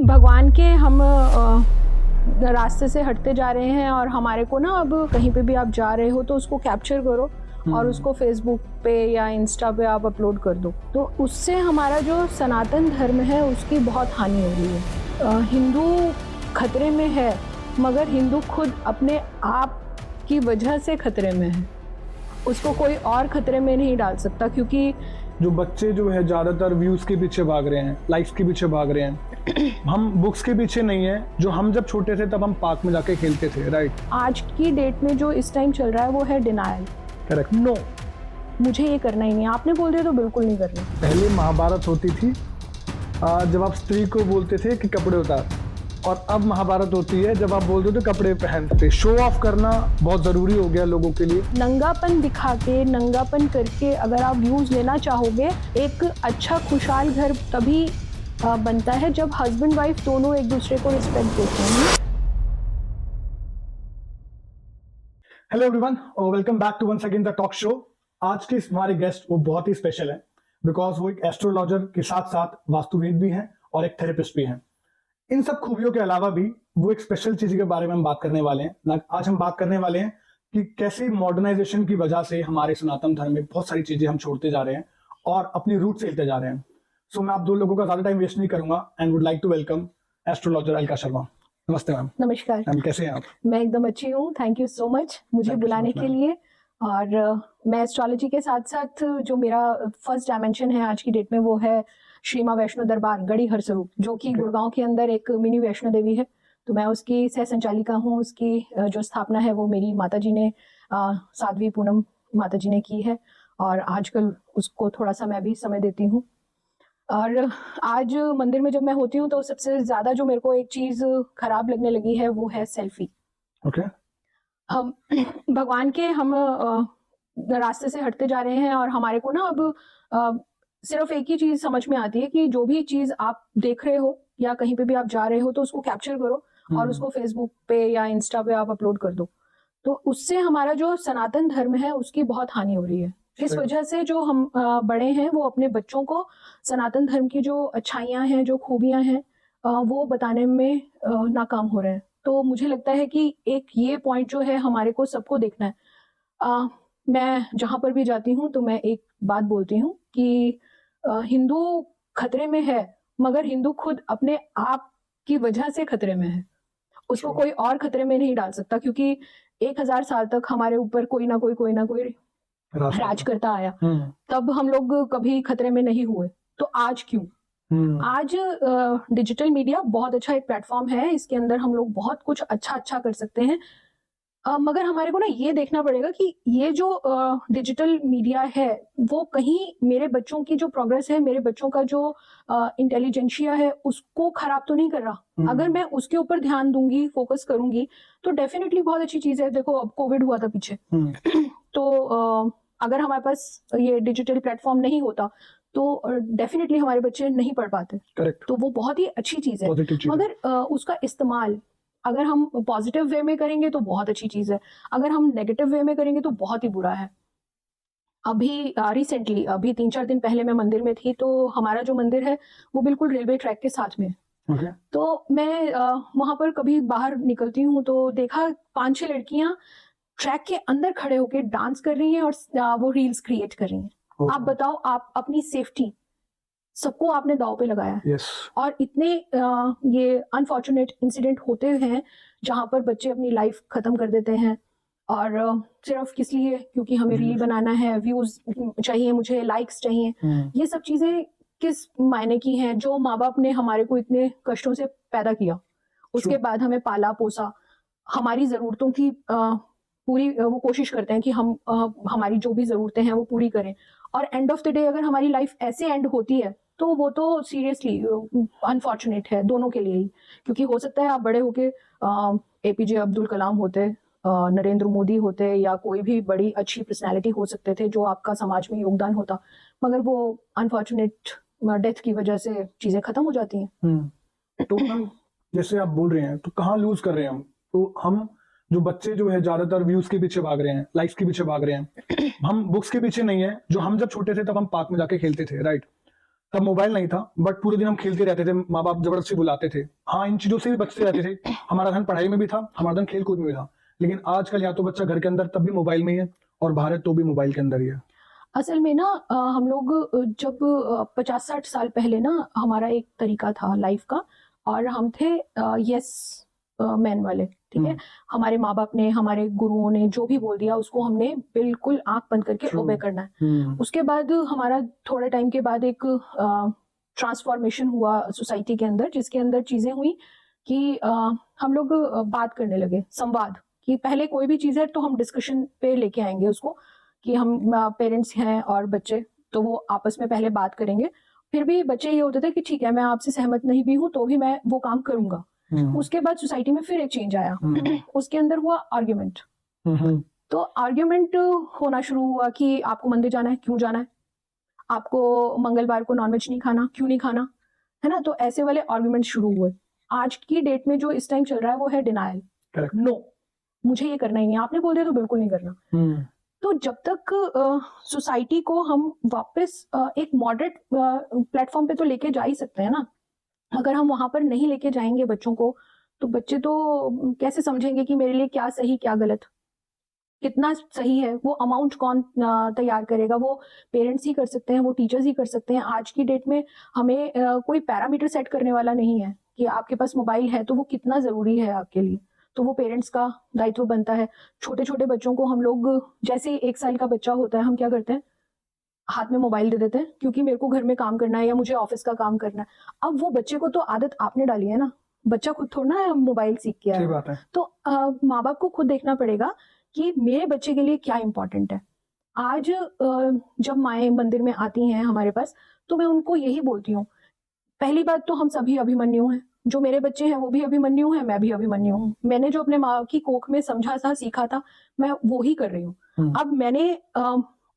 भगवान के हम रास्ते से हटते जा रहे हैं और हमारे को ना अब कहीं पे भी आप जा रहे हो तो उसको कैप्चर करो और उसको फेसबुक पे या इंस्टा पे आप अपलोड कर दो, तो उससे हमारा जो सनातन धर्म है उसकी बहुत हानि हो रही है। हिंदू खतरे में है, मगर हिंदू खुद अपने आप की वजह से खतरे में है। उसको कोई और खतरे में नहीं डाल सकता, क्योंकि जो बच्चे जो है ज़्यादातर व्यूज़ के पीछे भाग रहे हैं, लाइक्स के पीछे भाग रहे हैं। हम बुक्स के पीछे नहीं है। जो हम जब छोटे थे तब हम पार्क में जाके खेलते थे, राइट। आज की डेट में जो इस टाइम चल रहा है वो है डिनायल। करेक्ट। नो, मुझे ये करना ही नहीं, आपने बोल दिया तो बिल्कुल नहीं करना। पहले महाभारत होती थी जब आप स्त्री को बोलते थे कि कपड़े उतार, और अब महाभारत होती है जब आप बोलते हो तो कपड़े पहनते। शो ऑफ करना बहुत ज़रूरी हो गया लोगों के लिए। नंगापन दिखा के, नंगापन करके अगर आप व्यूज लेना चाहोगे, एक अच्छा खुशहाल घर तभी बनता है जब हस्बैंड वाइफ दोनों एक दूसरे को रिस्पेक्ट देते हैं। हेलो एवरीवन और welcome back to once again the talk show. आज के हमारे गेस्ट वो बहुत ही स्पेशल है, बिकॉज वो एक एस्ट्रोलॉजर के साथ साथ वास्तुविद भी हैं और एक थेरेपिस्ट भी हैं। इन सब खूबियों के अलावा भी वो एक स्पेशल चीज के बारे में हम बात करने वाले हैं। आज हम बात करने वाले हैं कि कैसे मॉडर्नाइजेशन की वजह से हमारे सनातन धर्म में बहुत सारी चीजें हम छोड़ते जा रहे हैं और अपनी रूट से हिलते जा रहे हैं। सो मैं आप दो लोगों का ज्यादा टाइम वेस्ट नहीं करूंगा and would like to welcome astrologer Alka Sharma. नमस्ते मैम। नमस्कार मैम कैसे हैं आप? मैं एकदम अच्छी हूँ, थैंक यू सो मच मुझे बुलाने के लिए। और मैं एस्ट्रोलॉजी के साथ साथ जो मेरा फर्स्ट डायमेंशन है आज की डेट में वो है श्री माँ वैष्णो दरबार गढ़ी हरसरूप, जो कि गुड़गांव के अंदर एक मिनी वैष्णो देवी है। तो मैं उसकी सह संचालिका हूँ। उसकी जो स्थापना है वो मेरी माता जी ने, साध्वी पूनम माता जी ने की है, और आजकल उसको थोड़ा सा मैं भी समय देती हूँ। और आज मंदिर में जब मैं होती हूँ तो सबसे ज्यादा जो मेरे को एक चीज खराब लगने लगी है वो है सेल्फी। ओके। हम भगवान के हम रास्ते से हटते जा रहे हैं और हमारे को ना अब सिर्फ एक ही चीज समझ में आती है कि जो भी चीज आप देख रहे हो या कहीं पे भी आप जा रहे हो तो उसको कैप्चर करो और उसको फेसबुक पे या इंस्टा पे आप अपलोड कर दो। तो उससे हमारा जो सनातन धर्म है उसकी बहुत हानि हो रही है। इस वजह से जो हम बड़े हैं वो अपने बच्चों को सनातन धर्म की जो अच्छाइयाँ हैं, जो खूबियाँ हैं, वो बताने में नाकाम हो रहे हैं। तो मुझे लगता है कि एक ये पॉइंट जो है हमारे को सबको देखना है। मैं जहाँ पर भी जाती हूँ तो मैं एक बात बोलती हूँ कि हिंदू खतरे में है, मगर हिंदू खुद अपने आप की वजह से खतरे में है। उसको कोई और खतरे में नहीं डाल सकता, क्योंकि 1000 साल तक हमारे ऊपर कोई ना कोई राज करता आया। तब हम लोग कभी खतरे में नहीं हुए, तो आज क्यों? आज डिजिटल मीडिया बहुत अच्छा एक प्लेटफॉर्म है, इसके अंदर हम लोग बहुत कुछ अच्छा कर सकते हैं। मगर हमारे को ना ये देखना पड़ेगा कि ये जो डिजिटल मीडिया है वो कहीं मेरे बच्चों की जो प्रोग्रेस है, मेरे बच्चों का जो इंटेलिजेंशिया है उसको खराब तो नहीं कर रहा। अगर मैं उसके ऊपर ध्यान दूंगी, फोकस करूंगी, तो डेफिनेटली बहुत अच्छी चीज है। देखो अब कोविड हुआ था पीछे तो अगर हमारे पास ये डिजिटल प्लेटफॉर्म नहीं होता तो डेफिनेटली हमारे बच्चे नहीं पढ़ पाते। करेक्ट। तो वो बहुत ही अच्छी चीज है, मगर उसका इस्तेमाल अगर हम पॉजिटिव वे में करेंगे तो बहुत अच्छी चीज है, अगर हम नेगेटिव वे में करेंगे तो बहुत ही बुरा है। अभी रिसेंटली, अभी 3-4 दिन पहले मैं मंदिर में थी, तो हमारा जो मंदिर है वो बिल्कुल रेलवे ट्रैक के साथ में है। तो मैं वहां पर कभी बाहर निकलती हूँ तो देखा 5-6 लड़कियां ट्रैक के अंदर खड़े होकर डांस कर रही हैं और वो रील्स क्रिएट कर रही हैं। आप बताओ, आप अपनी सेफ्टी सबको आपने दांव पे लगाया है। और इतने ये अनफॉर्चुनेट इंसिडेंट होते हैं जहां पर बच्चे अपनी लाइफ खत्म कर देते हैं, और सिर्फ किस लिए? क्योंकि हमें रील बनाना है, व्यूज चाहिए, मुझे लाइक्स चाहिए। ये सब चीजें किस मायने की हैं? जो माँ बाप ने हमारे को इतने कष्टों से पैदा किया, उसके बाद हमें पाला पोसा, हमारी जरूरतों की पूरी वो कोशिश करते हैं कि हम हमारी जो भी जरूरतें हैं वो पूरी करें, और एंड ऑफ द डे अगर हमारी लाइफ ऐसे एंड होती है तो वो तो सीरियसली अनफॉर्चुनेट है दोनों के लिए ही। क्योंकि हो सकता है आप बड़े होके APJ अब्दुल कलाम होते, नरेंद्र मोदी होते, या कोई भी बड़ी अच्छी पर्सनैलिटी हो सकते थे जो आपका समाज में योगदान होता, मगर वो अनफॉर्चुनेट डेथ की वजह से चीजें खत्म हो जाती हैं। तो हम जैसे आप बोल रहे हैं तो कहाँ लूज कर रहे हैं हम? तो हम जो बच्चे जो है ज्यादातर व्यूज के पीछे भाग रहे हैं, लाइक्स के पीछे भाग रहे हैं। हम बुक्स के पीछे नहीं है। जो हम जब छोटे थे तब हम पार्क में जाके खेलते थे, राइट। तब मोबाइल नहीं था, बट पूरे दिन हम खेलते रहते थे, माँ बाप जबरदस्ती बुलाते थे। हाँ, इन चीजों से भी बचते रहते थे। हमारा ध्यान पढ़ाई में भी था, हमारा ध्यान खेल कूद में भी था। लेकिन आजकल या तो बच्चा घर के अंदर तब भी मोबाइल में ही है, और बाहर है तो भी मोबाइल के अंदर ही है। असल में ना हम लोग जब 50-60 साल पहले ना हमारा एक तरीका था लाइफ का, और हम थे यस मैन वाले, ठीक है। हमारे माँ बाप ने, हमारे गुरुओं ने जो भी बोल दिया उसको हमने बिल्कुल आंख बंद करके True. ओबे करना है। उसके बाद हमारा थोड़े टाइम के बाद एक ट्रांसफॉर्मेशन हुआ सोसाइटी के अंदर, जिसके अंदर चीजें हुई कि हम लोग बात करने लगे, संवाद, कि पहले कोई भी चीज है तो हम डिस्कशन पे लेके आएंगे उसको, कि हम पेरेंट्स हैं और बच्चे, तो वो आपस में पहले बात करेंगे। फिर भी बच्चे ये होते थे कि ठीक है, मैं आपसे सहमत नहीं भी हूँ तो भी मैं वो काम करूंगा। उसके बाद सोसाइटी में फिर एक चेंज आया, उसके अंदर हुआ आर्ग्यूमेंट। तो आर्ग्यूमेंट होना शुरू हुआ कि आपको मंदिर जाना है, क्यों जाना है, आपको मंगलवार को नॉनवेज नहीं खाना, क्यों नहीं खाना, है ना। तो ऐसे वाले आर्ग्यूमेंट शुरू हुए। आज की डेट में जो इस टाइम चल रहा है वो है डिनायल। नो, मुझे ये करना ही नहीं, आपने बोल दिया तो बिल्कुल नहीं करना। तो जब तक सोसाइटी को हम वापस एक मॉडरेट प्लेटफॉर्म पे तो लेके जा ही सकते हैं ना। अगर हम वहां पर नहीं लेके जाएंगे बच्चों को, तो बच्चे तो कैसे समझेंगे कि मेरे लिए क्या सही क्या गलत, कितना सही है। वो अमाउंट कौन तैयार करेगा? वो पेरेंट्स ही कर सकते हैं, वो टीचर्स ही कर सकते हैं। आज की डेट में हमें कोई पैरामीटर सेट करने वाला नहीं है कि आपके पास मोबाइल है तो वो कितना जरूरी है आपके लिए, तो वो पेरेंट्स का दायित्व बनता है। छोटे छोटे बच्चों को हम लोग, जैसे ही 1 साल का बच्चा होता है, हम क्या करते हैं, हाथ में मोबाइल दे देते हैं, क्योंकि मेरे को घर में काम करना है या मुझे ऑफिस का काम करना है। अब वो बच्चे को तो आदत आपने डाली है ना, बच्चा खुद थोड़ा ना मोबाइल सीख के आया है। तो माँ बाप को खुद देखना पड़ेगा कि मेरे बच्चे के लिए क्या इंपॉर्टेंट है। आज जब माएँ मंदिर में आती हैं हमारे पास, तो मैं उनको यही बोलती हूँ, पहली बात तो हम सभी अभिमन्यु हैं, जो मेरे बच्चे हैं वो भी अभिमन्यु हैं, मैं भी अभिमन्यु हूँ। मैंने जो अपने माँ की कोख में समझा था, सीखा था, मैं वो ही कर रही हूँ। अब मैंने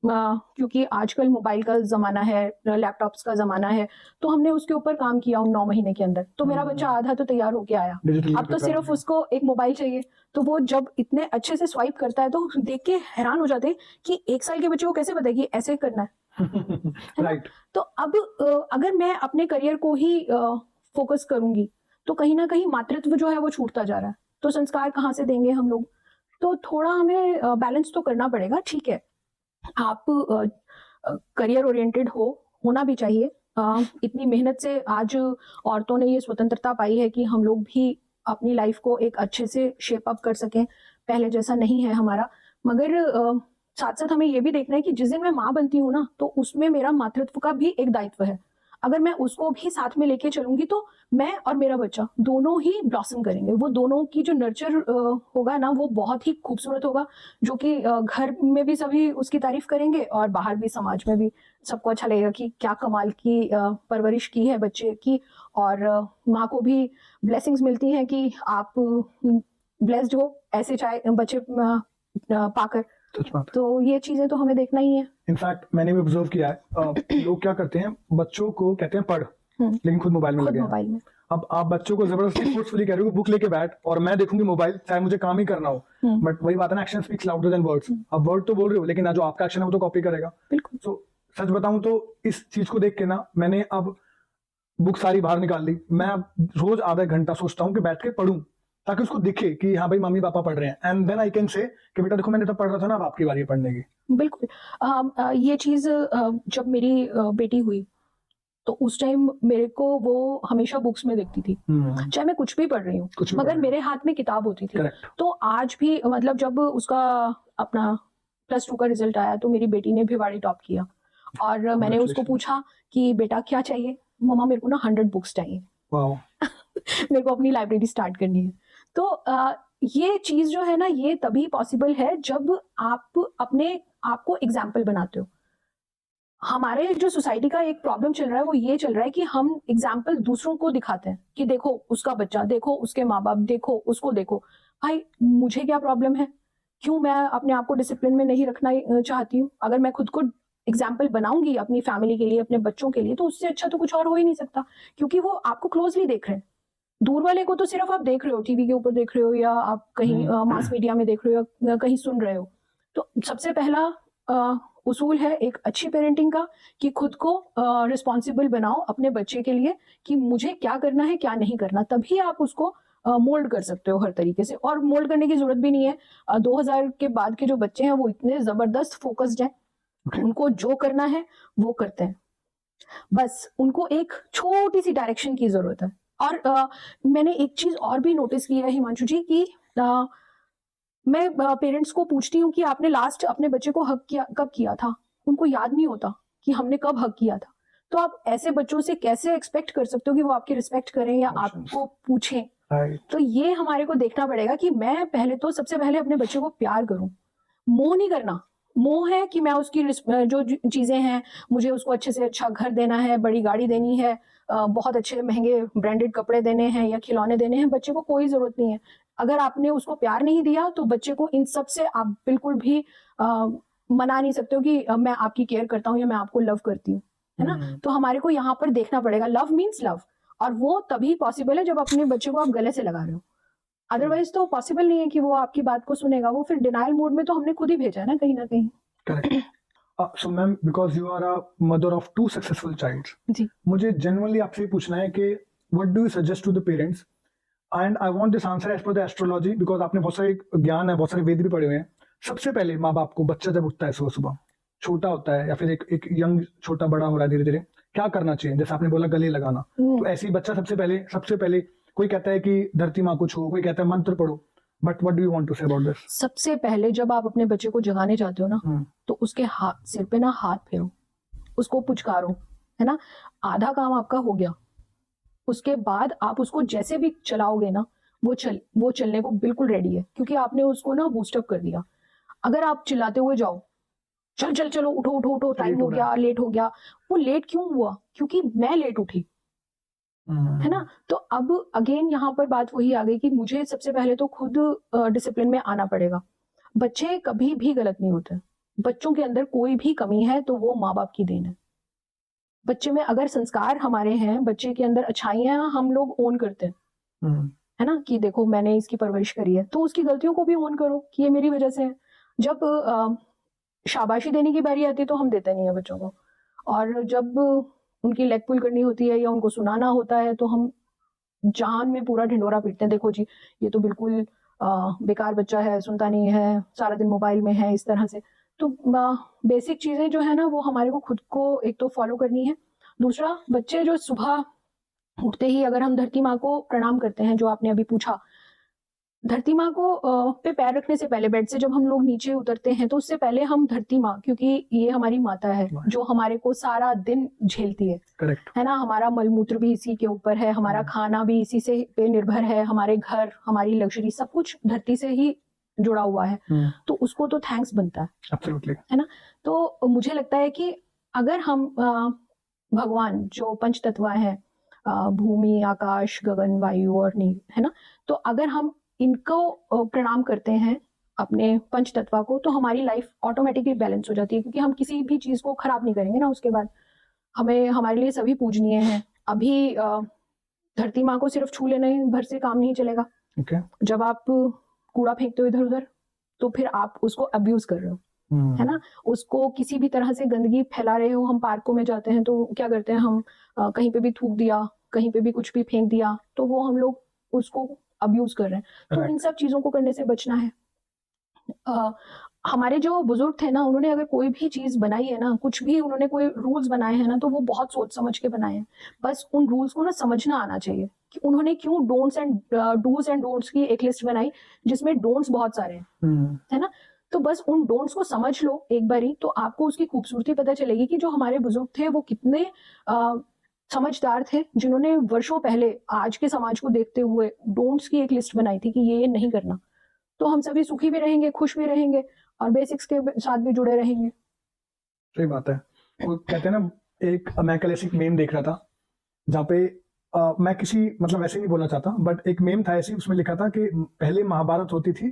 क्योंकि आजकल मोबाइल का जमाना है, लैपटॉप्स का जमाना है, तो हमने उसके ऊपर काम किया 9 महीने के अंदर। तो मेरा बच्चा आधा तो तैयार होके आया, अब तो सिर्फ उसको एक मोबाइल चाहिए। तो वो जब इतने अच्छे से स्वाइप करता है तो देख के हैरान हो जाते हैं कि 1 साल के बच्चे को कैसे पता है कि ऐसे करना है। राइट। तो अब अगर मैं अपने करियर को ही फोकस करूंगी तो कहीं ना कहीं मातृत्व जो है वो छूटता जा रहा है, तो संस्कार कहाँ से देंगे हम लोग? तो थोड़ा हमें बैलेंस तो करना पड़ेगा। ठीक है, आप करियर ओरिएंटेड होना भी चाहिए। इतनी मेहनत से आज औरतों ने ये स्वतंत्रता पाई है कि हम लोग भी अपनी लाइफ को एक अच्छे से शेप अप कर सकें, पहले जैसा नहीं है हमारा। मगर साथ साथ हमें ये भी देखना है कि जिस दिन मैं माँ बनती हूँ ना, तो उसमें मेरा मातृत्व का भी एक दायित्व है। अगर मैं उसको भी साथ में लेके चलूंगी तो मैं और मेरा बच्चा दोनों ही ब्लॉसम करेंगे। वो दोनों की जो नर्चर होगा ना, वो बहुत ही खूबसूरत होगा, जो कि घर में भी सभी उसकी तारीफ करेंगे और बाहर भी समाज में भी सबको अच्छा लगेगा कि क्या कमाल की परवरिश की है बच्चे की। और माँ को भी ब्लेसिंग्स मिलती हैं कि आप ब्लेस्ड हो ऐसे चाहे बच्चे पाकर। तो ये चीजें तो हमें देखना ही है। इनफैक्ट मैंने भी ऑब्जर्व किया है, लोग क्या करते हैं, बच्चों को कहते हैं पढ़, लेकिन खुद मोबाइल में लगे हैं। अब आप बच्चों को जबरदस्ती फोर्सफुली कह रहे हो बुक लेके बैठ और मैं देखूंगी मोबाइल, चाहे मुझे काम ही करना हो। बट वही बात है ना, action speaks louder than words. अब वर्ड तो बोल रहे हो, लेकिन जो आपका एक्शन है वो तो कॉपी करेगा। बिल्कुल। तो सच बताऊं तो इस चीज को देख के ना, मैंने अब बुक सारी बाहर निकाल ली। मैं अब रोज आधा घंटा सोचता हूँ कि बैठ के पढ़ूं, ताकि उसको दिखे कि हाँ भाई मम्मी पापा पढ़ रहे हैं, and then I can say कि बेटा देखो मैंने तो पढ़ रहा था ना, अब आपकी बारी है पढ़ने की। बिल्कुल। ये चीज जब मेरी बेटी हुई तो उस टाइम मेरे को वो हमेशा बुक्स में देखती थी, चाहे मैं कुछ भी पढ़ रही हूँ, मगर मेरे हाथ में किताब होती थी। तो आज भी मतलब जब उसका अपना +2 का रिजल्ट आया तो मेरी बेटी ने भिवाड़ी टॉप किया, और मैंने उसको पूछा कि बेटा क्या चाहिए? मम्मा मेरे को ना 100 बुक्स चाहिए। मेरे को अपनी लाइब्रेरी स्टार्ट करनी है। तो ये चीज जो है ना, ये तभी पॉसिबल है जब आप अपने आप को एग्जाम्पल बनाते हो। हमारे जो सोसाइटी का एक प्रॉब्लम चल रहा है वो ये चल रहा है कि हम एग्जाम्पल दूसरों को दिखाते हैं कि देखो उसका बच्चा, देखो उसके माँ बाप, देखो उसको, देखो भाई मुझे क्या प्रॉब्लम है? क्यों मैं अपने आप को डिसिप्लिन में नहीं रखना चाहती हूँ? अगर मैं खुद को एग्जाम्पल बनाऊंगी अपनी फैमिली के लिए, अपने बच्चों के लिए, तो उससे अच्छा तो कुछ और हो ही नहीं सकता, क्योंकि वो आपको क्लोजली देख रहे हैं। दूर वाले को तो सिर्फ आप देख रहे हो, टीवी के ऊपर देख रहे हो, या आप कहीं मास मीडिया में देख रहे हो, या कहीं सुन रहे हो। तो सबसे पहला उसूल है एक अच्छी पेरेंटिंग का कि खुद को रिस्पॉन्सिबल बनाओ अपने बच्चे के लिए कि मुझे क्या करना है क्या नहीं करना, तभी आप उसको मोल्ड कर सकते हो हर तरीके से। और मोल्ड करने की जरूरत भी नहीं है। 2000 के बाद के जो बच्चे हैं वो इतने जबरदस्त फोकस्ड हैं, उनको जो करना है वो करते हैं, बस उनको एक छोटी सी डायरेक्शन की जरूरत है। और मैंने एक चीज और भी नोटिस की है हिमांशु जी कि मैं पेरेंट्स को पूछती हूँ कि आपने लास्ट अपने बच्चे को हक किया कब किया था, उनको याद नहीं होता कि हमने कब हक किया था। तो आप ऐसे बच्चों से कैसे एक्सपेक्ट कर सकते हो कि वो आपकी रिस्पेक्ट करें या आपको पूछें? तो ये हमारे को देखना पड़ेगा कि मैं पहले तो सबसे पहले अपने बच्चे को प्यार करूं, मोह नहीं करना। मोह है कि मैं उसकी जो चीजें हैं, मुझे उसको अच्छे से अच्छा घर देना है, बड़ी गाड़ी देनी है, बहुत अच्छे महंगे ब्रांडेड कपड़े देने हैं या खिलौने देने हैं, बच्चे को कोई जरूरत नहीं है। अगर आपने उसको प्यार नहीं दिया तो बच्चे को इन सब से आप बिल्कुल भी मना नहीं सकते हो कि मैं आपकी केयर करता हूँ या मैं आपको लव करती हूँ, है ना। तो हमारे को यहाँ पर देखना पड़ेगा, लव मीन्स लव, और वो तभी पॉसिबल है जब अपने बच्चे को आप गले से लगा रहे हो। अदरवाइज तो पॉसिबल नहीं है कि वो आपकी बात को सुनेगा, वो फिर डिनायल मोड में तो हमने खुद ही भेजा है ना कहीं। Correct. So ma'am, because you are a mother of 2 successful childs, जी, मुझे जनरली आपसे ये पूछना है कि what do you suggest to the parents, and I want this answer as per the astrology, because आपने बहुत सारे ज्ञान है, बहुत सारे वेद भी पढ़े हुए हैं। सबसे पहले माँ बाप को बच्चा जब उठता है सुबह सुबह, छोटा होता है या फिर एक यंग छोटा बड़ा हो रहा है धीरे धीरे, क्या करना चाहिए? जैसे आपने बोला गले लगाना, तो ऐसे ही बच्चा सबसे पहले कोई कहता है कि धरती माँ को छुओ, कोई कहता है मंत्र पढ़ो, but what do you want to say about this? सबसे पहले जब आप अपने बच्चे को जगाने चाहते हो ना, तो उसके सिर पे ना हाथ फेरो, उसको पुचकारो, है ना। आधा काम आपका हो गया। उसके बाद आप उसको जैसे भी चलाओगे ना, वो चलने को बिल्कुल रेडी है, क्योंकि आपने उसको ना बूस्टअप कर दिया। अगर आप चिल्लाते हुए जाओ, चलो उठो, टाइम हो गया, लेट हो गया, वो लेट क्यों हुआ? क्योंकि मैं लेट उठी, है ना। तो अब अगेन यहाँ पर बात वही आ गई कि मुझे सबसे पहले तो खुद डिसिप्लिन में आना पड़ेगा। बच्चे कभी भी गलत नहीं होते, बच्चों के अंदर कोई भी कमी है तो वो माँ बाप की देन है। बच्चे में अगर संस्कार हमारे हैं, बच्चे के अंदर अच्छाइयां हम लोग ओन करते हैं, है ना, कि देखो मैंने इसकी परवरिश करी है, तो उसकी गलतियों को भी ओन करो कि ये मेरी वजह से है। जब शाबाशी देने की बारी आती है तो हम देते नहीं है बच्चों को, और जब उनकी लेग पुल करनी होती है या उनको सुनाना होता है तो हम जान में पूरा ढिंडोरा पीटते हैं, देखो जी ये तो बिल्कुल बेकार बच्चा है, सुनता नहीं है, सारा दिन मोबाइल में है, इस तरह से। तो बेसिक चीजें जो है ना वो हमारे को खुद को एक तो फॉलो करनी है। दूसरा, बच्चे जो सुबह उठते ही अगर हम धरती माँ को प्रणाम करते हैं, जो आपने अभी पूछा, धरती माँ को पे पैर रखने से पहले, बेड से जब हम लोग नीचे उतरते हैं तो उससे पहले हम धरती माँ, क्योंकि ये हमारी माता है जो हमारे को सारा दिन झेलती है, करेक्ट, है ना। हमारा मलमूत्र भी इसी के ऊपर है, हमारा खाना भी इसी से पे निर्भर है, हमारे घर, हमारी लग्जरी, सब कुछ धरती से ही जुड़ा हुआ है। तो उसको तो थैंक्स बनता है, एब्सोल्युटली, है ना। तो मुझे लगता है कि अगर हम भगवान जो पंच तत्व है, भूमि, आकाश, गगन, वायु और नील, है ना, तो अगर हम इनको प्रणाम करते हैं अपने पंच तत्व को, तो हमारी लाइफ ऑटोमेटिकली बैलेंस हो जाती है, क्योंकि हम किसी भी चीज को खराब नहीं करेंगे ना। उसके बाद हमें, हमारे लिए सभी पूजनीय हैं। अभी धरती माँ को सिर्फ छू लेने भर से काम नहीं चलेगा। जब आप कूड़ा फेंकते हो इधर उधर, तो फिर आप उसको अब्यूज कर रहे हो, है ना। उसको किसी भी तरह से गंदगी फैला रहे हो। हम पार्कों में जाते हैं तो क्या करते हैं हम, कहीं पे भी थूक दिया, कहीं पे भी कुछ भी फेंक दिया, तो वो हम लोग उसको अब्यूज कर रहे हैं। तो इन सब चीजों को करने से बचना है। हमारे जो बुजुर्ग थे ना, उन्होंने अगर कोई भी चीज बनाई है ना, कुछ भी उन्होंने कोई रूल्स बनाए हैं ना, तो वो बहुत सोच समझ के बनाए हैं। बस उन रूल्स को ना समझना आना चाहिए कि उन्होंने क्यों don'ts and dos and don'ts की एक लिस्ट बनाई, जिसमें डोंट्स बहुत सारे हैं, है ना। तो बस उन डोंट्स को समझ लो एक बारी, तो आपको उसकी खूबसूरती पता चलेगी कि जो हमारे बुजुर्ग थे वो कितने समझदार थे, जिन्होंने वर्षों पहले आज के समाज को देखते हुए डोंट्स की एक लिस्ट बनाई थी कि ये नहीं करना। तो हम सभी सुखी भी रहेंगे, खुश भी रहेंगे, और बेसिक्स के साथ भी जुड़े रहेंगे। सही बात है। वो कहते हैं ना, मैं कल ऐसी मेम देख रहा था जहाँ पे मैं किसी, मतलब वैसे नहीं बोलना चाहता, बट एक मेम था ऐसी, उसमें लिखा था कि पहले महाभारत होती थी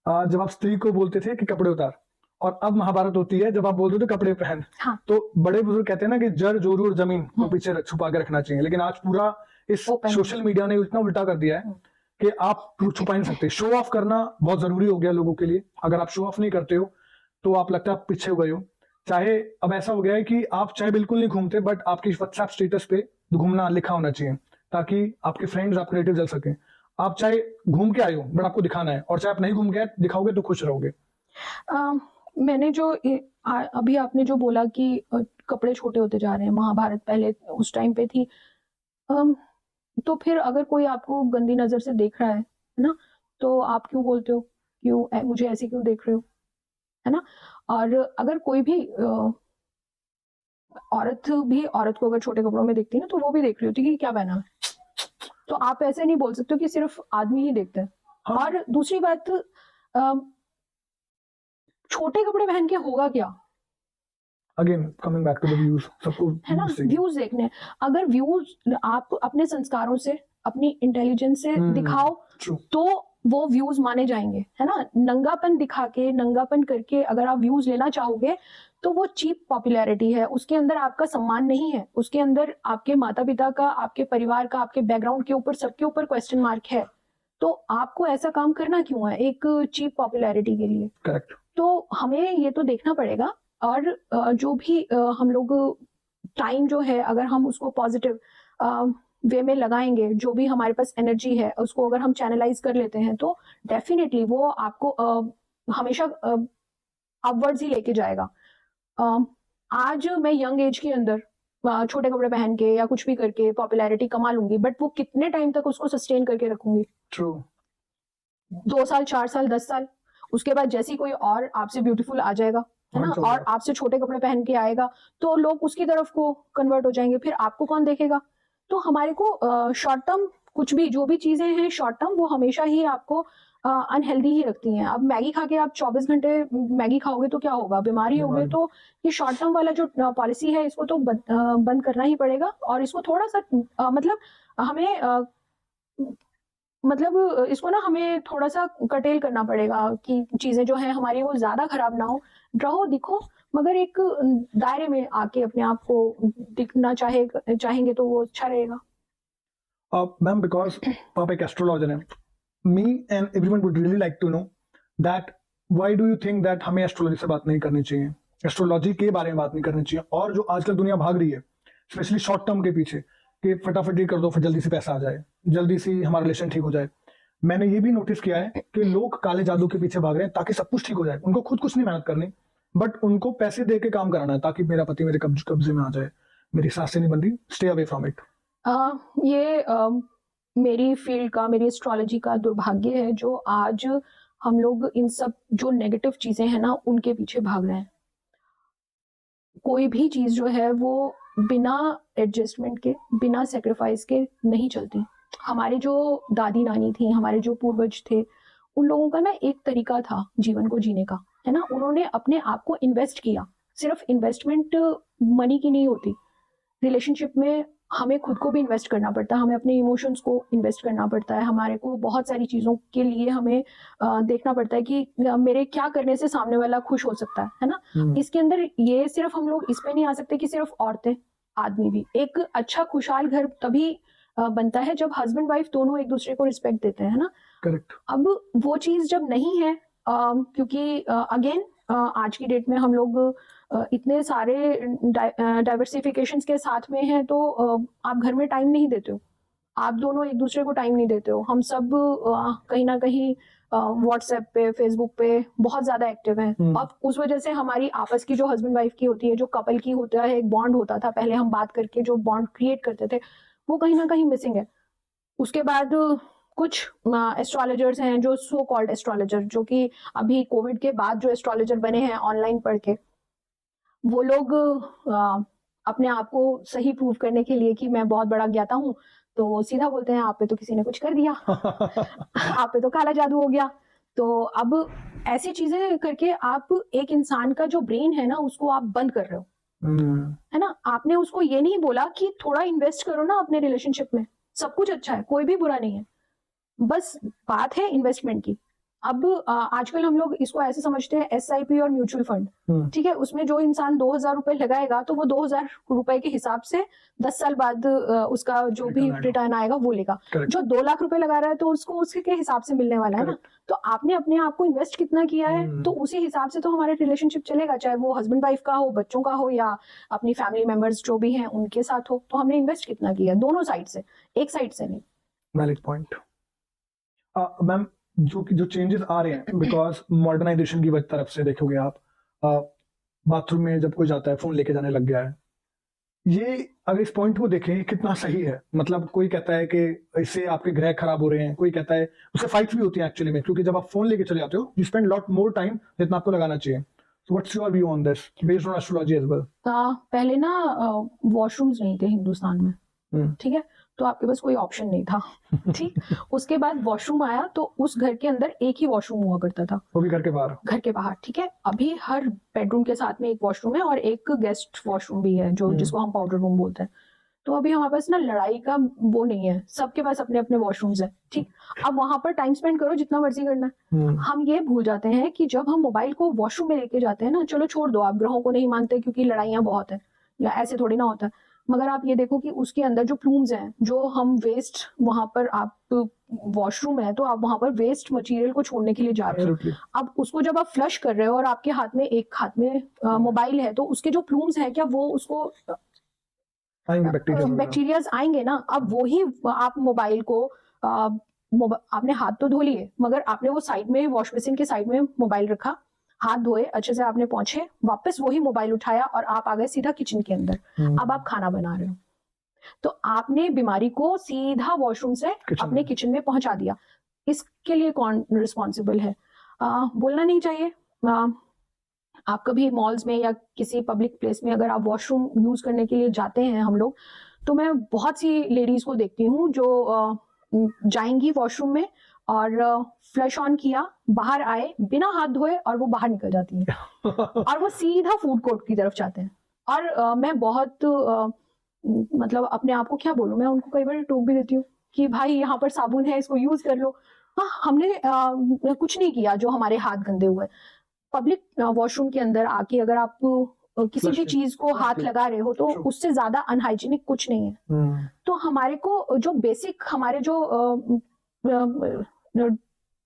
जब आप स्त्री को बोलते थे कि कपड़े उतार, और अब महाभारत होती है जब आप बोलते थे कपड़े पहन। हाँ। तो बड़े बुजुर्ग कहते हैं ना कि जड़, जोरू और जमीन को पीछे छुपा के रखना चाहिए, लेकिन आज पूरा इस सोशल मीडिया ने इतना उल्टा कर दिया है कि आप छुपा नहीं सकते। शो ऑफ करना बहुत जरूरी हो गया लोगों के लिए। अगर आप शो ऑफ नहीं करते हो तो आप लगता है आप पीछे हो गए हो। चाहे अब ऐसा हो गया है कि आप चाहे बिल्कुल नहीं घूमते, बट आपकी व्हाट्सएप स्टेटस पे घूमना लिखा होना चाहिए, ताकि आपके फ्रेंड्स, आपके रिलेटिव जल सकें। आप चाहे घूम के आए हो, बट आपको दिखाना है, और चाहे आप नहीं घूम के आए, दिखाओगे तो खुश रहोगे। मैंने जो अभी आपने जो बोला कि कपड़े छोटे होते जा रहे हैं, महाभारत पहले उस टाइम पे थी, अम, तो फिर अगर कोई आपको गंदी नजर से देख रहा है ना, तो आप क्यों बोलते हो, क्यों मुझे ऐसे क्यों देख रहे हो, है ना। और अगर कोई भी औरत को अगर छोटे कपड़ों में देखती है ना, तो वो भी देख रही होती है कि क्या पहना है। तो आप ऐसे नहीं बोल सकते हो कि सिर्फ आदमी ही देखते हैं। हाँ। और दूसरी बात, छोटे कपड़े पहन के होगा क्या, again coming back to the views, सबको है ना, व्यूज देखने। अगर व्यूज आप अपने संस्कारों से, अपनी इंटेलिजेंस से दिखाओ, तो वो व्यूज माने जाएंगे, है ना। नंगापन दिखा के, नंगापन करके अगर आप व्यूज लेना चाहोगे, तो वो चीप पॉपुलैरिटी है, उसके अंदर आपका सम्मान नहीं है, उसके अंदर आपके माता पिता का, आपके परिवार का, आपके बैकग्राउंड के ऊपर, सबके ऊपर क्वेश्चन मार्क है। तो आपको ऐसा काम करना क्यों है एक चीप पॉपुलैरिटी के लिए। करेक्ट। तो हमें ये तो देखना पड़ेगा। और जो भी हम लोग टाइम जो है, अगर हम उसको पॉजिटिव वे में लगाएंगे, जो भी हमारे पास एनर्जी है उसको अगर हम चैनलाइज कर लेते हैं, तो डेफिनेटली वो आपको हमेशा अपवर्ड्स ही लेके जाएगा। आज मैं यंग एज के अंदर छोटे कपड़े पहन के या कुछ भी करके पॉपुलैरिटी कमा लूंगी, बट वो कितने टाइम तक उसको सस्टेन करके रखूंगी। ट्रू। 2 साल, 4 साल, 10 साल, उसके बाद जैसी कोई और आपसे ब्यूटीफुल आ जाएगा, है ना, और आपसे छोटे कपड़े पहन के आएगा, तो लोग उसकी तरफ को कन्वर्ट हो जाएंगे, फिर आपको कौन देखेगा। तो हमारे को शॉर्ट टर्म कुछ भी, जो भी चीजें हैं शॉर्ट टर्म, वो हमेशा ही आपको अनहेल्दी ही रखती हैं। अब मैगी खा के आप 24 घंटे मैगी खाओगे तो क्या होगा, बीमारी होगे। तो ये शॉर्ट टर्म वाला जो पॉलिसी है, इसको तो बंद करना ही पड़ेगा। और इसको थोड़ा सा मतलब हमें मतलब इसको ना हमें थोड़ा सा कटेल करना पड़ेगा कि चीजें जो है हमारी वो ज्यादा खराब ना हो। रहो दिखो, मगर एक दायरे में आके अपने आप को दिखना चाहेंगे तो वो अच्छा रहेगा। मैम, बिकॉज आप एक एस्ट्रोलॉजर हैं, me and everyone would really like to know that why do you think that हमें एस्ट्रोलॉजी से बात नहीं करनी चाहिए, एस्ट्रोलॉजी के बारे में बात नहीं करनी चाहिए। और जो आजकल दुनिया भाग रही है स्पेशली शॉर्ट टर्म के पीछे, कि फटाफट ये कर दो, फिर जल्दी से पैसा आ जाए, जल्दी से हमारा रिलेशन ठीक हो जाए। मैंने ये भी नोटिस किया है कि लोग काले जादू के पीछे भाग रहे हैं ताकि सब कुछ ठीक हो जाए। उनको खुद कुछ नहीं मेहनत करनी, बट उनको पैसे दे के काम कराना है, ताकि मेरा पति मेरे कब्जे में आ जाए, मेरी सांस से नहीं बन रही, स्टे अवे फ्रॉम इट। ये मेरी फील्ड का, मेरी एस्ट्रोलॉजी का दुर्भाग्य है, जो आज हम लोग इन सब जो नेगेटिव चीजें हैं ना, उनके पीछे भाग रहे हैं। कोई भी चीज जो है वो बिना एडजस्टमेंट के, बिना सेक्रीफाइस के नहीं चलती। हमारे जो दादी नानी थी, हमारे जो पूर्वज थे, उन लोगों का ना एक तरीका था जीवन को जीने का, है ना। उन्होंने अपने आप को इन्वेस्ट किया। सिर्फ इन्वेस्टमेंट मनी की नहीं होती, रिलेशनशिप में हमें खुद को भी इन्वेस्ट करना पड़ता है, हमें अपने इमोशंस को इन्वेस्ट करना पड़ता है, हमारे को बहुत सारी चीज़ों के लिए हमें देखना पड़ता है कि मेरे क्या करने से सामने वाला खुश हो सकता है ना। इसके अंदर ये सिर्फ हम लोग इस पे नहीं आ सकते कि सिर्फ औरतें, आदमी भी। एक अच्छा खुशहाल घर तभी बनता है जब हस्बैंड वाइफ दोनों एक दूसरे को रिस्पेक्ट देते हैं, है ना। करेक्ट। अब वो चीज़ जब नहीं है, क्योंकि अगेन आज की डेट में हम लोग इतने सारे डाइवर्सिफिकेशंस के साथ में हैं, तो आप घर में टाइम नहीं देते हो, आप दोनों एक दूसरे को टाइम नहीं देते हो। हम सब कहीं ना कहीं व्हाट्सएप पे, फेसबुक पे बहुत ज्यादा एक्टिव हैं। अब उस वजह से हमारी आपस की जो हस्बैंड वाइफ की होती है, जो कपल की होता है, एक बॉन्ड होता था पहले, हम बात करके जो बॉन्ड क्रिएट करते थे, वो कहीं ना कहीं मिसिंग है। उसके बाद कुछ एस्ट्रोलॉजर्स हैं, जो सो कॉल्ड एस्ट्रोलॉजर, जो कि अभी कोविड के बाद जो एस्ट्रोलॉजर बने हैं ऑनलाइन पढ़ के, वो लोग अपने आप को सही प्रूव करने के लिए कि मैं बहुत बड़ा ज्ञाता हूँ, तो सीधा बोलते हैं आप पे तो किसी ने कुछ कर दिया आप पे तो काला जादू हो गया। तो अब ऐसी चीजें करके आप एक इंसान का जो ब्रेन है ना, उसको आप बंद कर रहे हो, है ना। आपने उसको ये नहीं बोला कि थोड़ा इन्वेस्ट करो ना अपने रिलेशनशिप में, सब कुछ अच्छा है, कोई भी बुरा नहीं है, बस बात है इन्वेस्टमेंट की। अब आजकल हम लोग इसको ऐसे समझते हैं SIP और म्यूचुअल फंड, ठीक है, उसमें जो इंसान 2,000 रुपए लगाएगा तो वो 2,000 रुपए के हिसाब से 10 साल बाद उसका जो भी रिटर्न आएगा वो लेगा। जो 2 लाख रुपए लगा रहा है तो उसको उसके हिसाब से मिलने वाला है ना। तो आपने अपने आप को इन्वेस्ट कितना किया है तो उसी हिसाब से तो हमारा रिलेशनशिप चलेगा, चाहे वो हस्बैंड वाइफ का हो, बच्चों का हो, या अपनी फैमिली मेंबर्स जो भी हैं उनके साथ हो। तो हमने इन्वेस्ट कितना किया, दोनों साइड से, एक साइड से नहीं। Valid point. मैम, जो चेंजेस आ रहे हैं बिकॉज मॉडर्नाइजेशन की तरफ से देखोगे आप, बाथरूम में जब कोई जाता है फोन लेके जाने लग गया है। ये अगर इस पॉइंट को देखें कितना सही है, मतलब कोई कहता है कि इससे आपके ग्रह खराब हो रहे हैं, कोई कहता है उससे फाइट्स भी होती हैं एक्चुअली में, क्योंकि जब आप फोन लेके चले जाते हो you spend lot more time जितना आपको लगाना चाहिए। So what's your view on this based on astrology as well? पहले ना वॉशरूम्स नहीं थे हिंदुस्तान में, ठीक है, तो आपके पास कोई ऑप्शन नहीं था, ठीक। उसके बाद वॉशरूम आया तो उस घर के अंदर एक ही वॉशरूम हुआ करता था, वो भी घर के बाहर। घर के बाहर, ठीक है। अभी हर बेडरूम के साथ में एक वॉशरूम है और एक गेस्ट वॉशरूम भी है, जो जिसको हम पाउडर रूम बोलते हैं। तो अभी हमारे पास ना लड़ाई का वो नहीं है, सबके पास अपने अपने वॉशरूम्स है, ठीक। अब वहां पर टाइम स्पेंड करो जितना मर्जी करना है। हम ये भूल जाते हैं कि जब हम मोबाइल को वॉशरूम में लेके जाते हैं ना, चलो छोड़ दो, आप ग्रहों को नहीं मानते क्योंकि लड़ाइयां बहुत है, या ऐसे थोड़ी ना होता है, मगर आप ये देखो कि उसके अंदर जो प्लूम्स हैं, जो हम वेस्ट, वहां पर आप वॉशरूम है तो आप वहां पर वेस्ट मटेरियल को छोड़ने के लिए जा रहे हो। अब उसको जब आप फ्लश कर रहे हो और आपके हाथ में मोबाइल है, तो उसके जो प्लूम्स है, क्या वो उसको बैक्टीरिया आएंगे ना। अब वही आप मोबाइल को आपने हाथ तो धो लिए, मगर आपने वो साइड में, वॉश बेसिन के साइड में मोबाइल रखा, हाथ धोए अच्छे से, आपने पोंछे, वापस वही मोबाइल उठाया और आप आ गए सीधा किचन के अंदर। अब आप खाना बना रहे हो, तो आपने बीमारी को सीधा वॉशरूम से अपने किचन में पहुंचा दिया। इसके लिए कौन रिस्पॉन्सिबल है? बोलना नहीं चाहिए। आप कभी मॉल्स में या किसी पब्लिक प्लेस में अगर आप वॉशरूम यूज करने के लिए जाते हैं, हम लोग, तो मैं बहुत सी लेडीज को देखती हूँ जो जाएंगी वॉशरूम में और फ्लश ऑन किया, बाहर आए बिना हाथ धोए और वो बाहर निकल जाती है और वो सीधा फूड कोर्ट की तरफ जाते हैं। और मैं बहुत मतलब अपने आप को क्या बोलूं, मैं उनको कई बार टोक भी देती हूँ कि भाई यहाँ पर साबुन है, इसको यूज कर लो। हाँ, हमने कुछ नहीं किया जो हमारे हाथ गंदे हुए। पब्लिक वॉशरूम के अंदर आके अगर आप किसी भी चीज को हाथ लगा रहे हो तो उससे ज्यादा अनहाइजीनिक कुछ नहीं है। तो हमारे को जो बेसिक, हमारे जो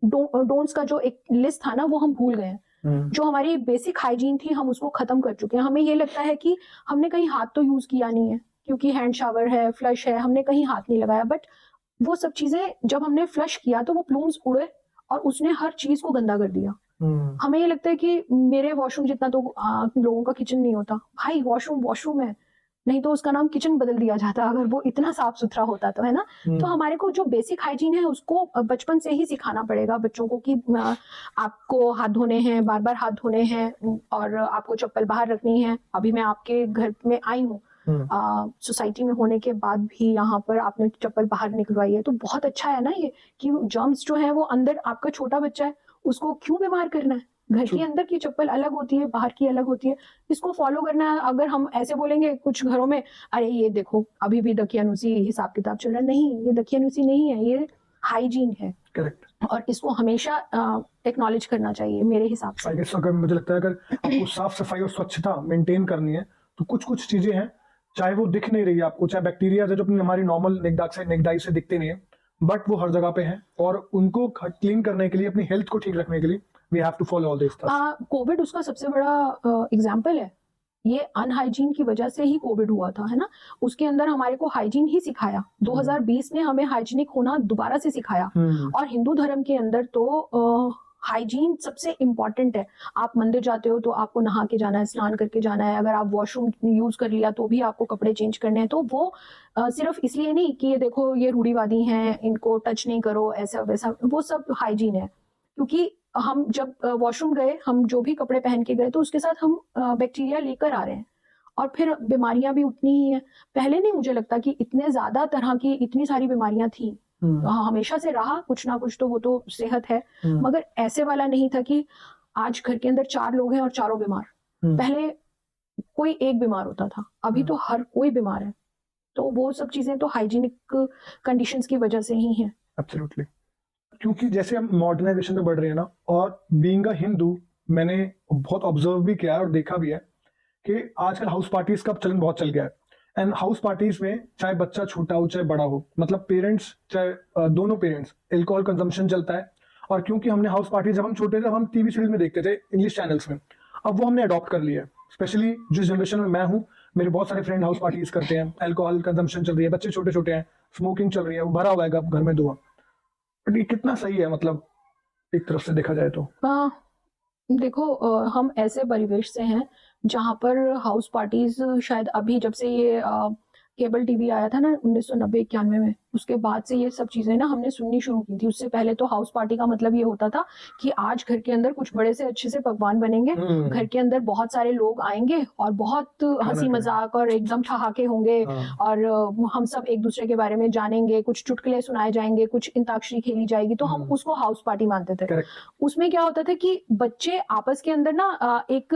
डोंट्स का जो एक लिस्ट था ना, वो हम भूल गए हैं। जो हमारी बेसिक हाइजीन थी हम उसको खत्म कर चुके हैं। हमें ये लगता है कि हमने कहीं हाथ तो यूज किया नहीं है क्योंकि हैंड शावर है, फ्लश है, हमने कहीं हाथ नहीं लगाया। बट वो सब चीजें जब हमने फ्लश किया तो वो प्लूम्स उड़े और उसने हर चीज को गंदा कर दिया। हमें ये लगता है कि मेरे वॉशरूम जितना तो लोगों का किचन नहीं होता। भाई वॉशरूम है, नहीं तो उसका नाम किचन बदल दिया जाता अगर वो इतना साफ सुथरा होता तो, है ना। तो हमारे को जो बेसिक हाइजीन है उसको बचपन से ही सिखाना पड़ेगा बच्चों को कि आपको हाथ धोने हैं, बार बार हाथ धोने हैं, और आपको चप्पल बाहर रखनी है। अभी मैं आपके घर में आई हूँ, सोसाइटी में होने के बाद भी यहाँ पर आपने चप्पल बाहर निकलवाई है, तो बहुत अच्छा है ना ये, कि जर्म्स जो है वो अंदर, आपका छोटा बच्चा है उसको क्यों बीमार करना है। घर के अंदर की चप्पल अलग होती है, बाहर की अलग होती है, इसको फॉलो करना है। अगर हम ऐसे बोलेंगे कुछ घरों में, अरे ये देखो अभी भी दकियानुसी हिसाब किताब चल रहा है, नहीं, ये दकियानुसी नहीं है, ये हाइजीन है। करेक्ट। और इसको हमेशा एक्नॉलेज करना चाहिए मेरे हिसाब से। अगर मुझे लगता है अगर आपको साफ सफाई और स्वच्छता मेंटेन करनी है तो कुछ कुछ चीजें हैं, चाहे वो दिख नहीं रही है आपको, चाहे बैक्टीरिया है जो अपनी हमारी नॉर्मल नेकडाई से दिखते नहीं है, बट वो हर जगह पे हैं, और उनको क्लीन करने के लिए, अपनी हेल्थ को ठीक रखने के लिए we have to follow all this stuff. Covid उसका सबसे बड़ा एग्जांपल है। ये अनहाइजीन की वजह से ही कोविड हुआ था, है ना। उसके अंदर हमारे को हाइजीन ही सिखाया। 2020 ने हमें हाइजीनिक होना दोबारा से सिखाया। और हिंदू धर्म के अंदर तो हाइजीन सबसे इम्पोर्टेंट है। आप मंदिर जाते हो तो आपको नहा के जाना है, स्नान करके जाना है। अगर आप वॉशरूम यूज कर लिया तो भी आपको कपड़े चेंज करने हैं। तो वो सिर्फ इसलिए नहीं कि ये देखो ये रूढ़िवादी हैं, इनको टच नहीं करो, ऐसा वैसा, वो सब हाइजीन है। क्योंकि हम जब वॉशरूम गए, हम जो भी कपड़े पहन के गए तो उसके साथ हम बैक्टीरिया लेकर आ रहे हैं, और फिर बीमारियां भी उतनी ही हैं। पहले नहीं मुझे लगता कि इतने ज्यादा तरह की इतनी सारी बीमारियां थी। हमेशा से रहा कुछ ना कुछ, तो वो तो सेहत है, मगर ऐसे वाला नहीं था कि आज घर के अंदर 4 लोग हैं और चारों बीमार। पहले कोई एक बीमार होता था, अभी तो हर कोई बीमार है। तो वो सब चीजें तो हाइजीनिक कंडीशंस की वजह से ही हैं। एब्सोल्युटली। क्योंकि जैसे हम मॉडर्नाइजेशन में बढ़ रहे हैं ना, और बीइंग अ हिंदू मैंने बहुत ऑब्जर्व भी किया है और देखा भी है कि आजकल हाउस पार्टीज का चलन बहुत चल गया है। एंड हाउस पार्टीज में चाहे बच्चा छोटा हो चाहे बड़ा हो, मतलब पेरेंट्स चाहे दोनों पेरेंट्स, एल्कोहल कंजम्पशन चलता है। और क्योंकि हमने हाउस पार्टी जब हम छोटे थे, हम टीवी सीरीज में देखते थे इंग्लिश चैनल्स में, अब वो हमने अडॉप्ट कर लिया है। स्पेशली जिस जनरेशन में मैं हूँ, मेरे बहुत सारे फ्रेंड हाउस पार्टीज करते हैं, एल्कोहल कंजम्पशन चल रही है, बच्चे छोटे छोटे हैं, स्मोकिंग चल रही है, वो भरा हुआ है घर में धुआं। बट ये कितना सही है, मतलब एक तरफ से देखा जाए तो। देखो, हम ऐसे परिवेश से हैं जहाँ पर हाउस पार्टीज शायद अभी जब से ये केबल टीवी आया था ना 1990-91 में, उसके बाद से ये सब चीजें ना हमने सुननी शुरू की थी। उससे पहले तो हाउस पार्टी का मतलब ये होता था कि आज घर के अंदर कुछ बड़े से अच्छे से पकवान बनेंगे, घर के अंदर बहुत सारे लोग आएंगे और बहुत हंसी मजाक और एकदम ठहाके होंगे, और हम सब एक दूसरे के बारे में जानेंगे, कुछ चुटकुले सुनाए जाएंगे, कुछ अंताक्षरी खेली जाएगी, तो हम उसको हाउस पार्टी मानते थे। उसमें क्या होता था कि बच्चे आपस के अंदर ना एक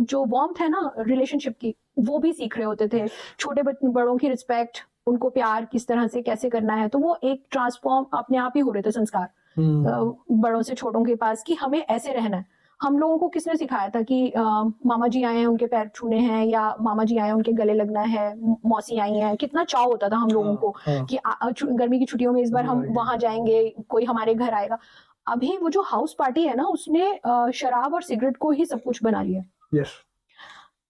जो वार्मथ है ना रिलेशनशिप की, वो भी सीख रहे होते थे। छोटे बड़ों की रिस्पेक्ट, उनको प्यार किस तरह से कैसे करना है, तो वो एक ट्रांसफॉर्म अपने आप ही हो रहे थे संस्कार बड़ों से छोटों के पास कि हमें ऐसे रहना है। हम लोगों को किसने सिखाया था कि मामा जी आए हैं उनके पैर छूने हैं, या मामा जी आए हैं उनके गले लगना है, मौसी आई हैं? कितना चाव होता था हम लोगों को कि गर्मी की छुट्टियों में इस बार हम वहां जाएंगे, कोई हमारे घर आएगा। अभी वो जो हाउस पार्टी है ना, उसने शराब और सिगरेट को ही सब कुछ बना लिया। yes.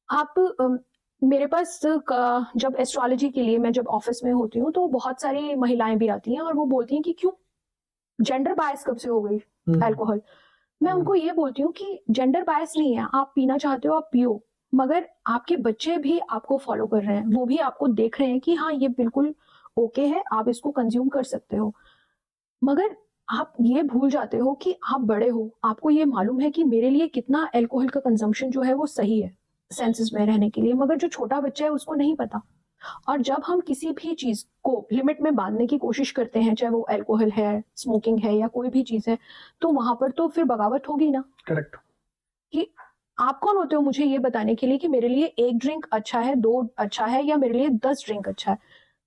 आप मेरे पास जब एस्ट्रोलॉजी के लिए मैं जब ऑफिस में होती हूँ तो बहुत सारी महिलाएं भी आती हैं और वो बोलती हैं कि क्यों जेंडर बायस कब से हो गई अल्कोहल। मैं उनको ये बोलती हूँ कि जेंडर बायस नहीं है, आप पीना चाहते हो आप पियो, मगर आपके बच्चे भी आपको फॉलो कर रहे हैं, वो भी आपको देख रहे हैं कि हाँ ये बिल्कुल ओके है, आप इसको कंज्यूम कर सकते हो। मगर आप ये भूल जाते हो कि आप बड़े हो, आपको ये मालूम है कि मेरे लिए कितना अल्कोहल का कंजम्पशन जो है वो सही है सेंसेस में रहने के लिए, मगर जो छोटा बच्चा है उसको नहीं पता। और जब हम किसी भी चीज को लिमिट में बांधने की कोशिश करते हैं, चाहे वो अल्कोहल है, स्मोकिंग है, या कोई भी चीज है, तो वहां पर तो फिर बगावत होगी ना। करेक्ट। कि आप कौन होते हो मुझे ये बताने के लिए कि मेरे लिए 1 ड्रिंक अच्छा है, 2 अच्छा है, या मेरे लिए 10 ड्रिंक अच्छा है।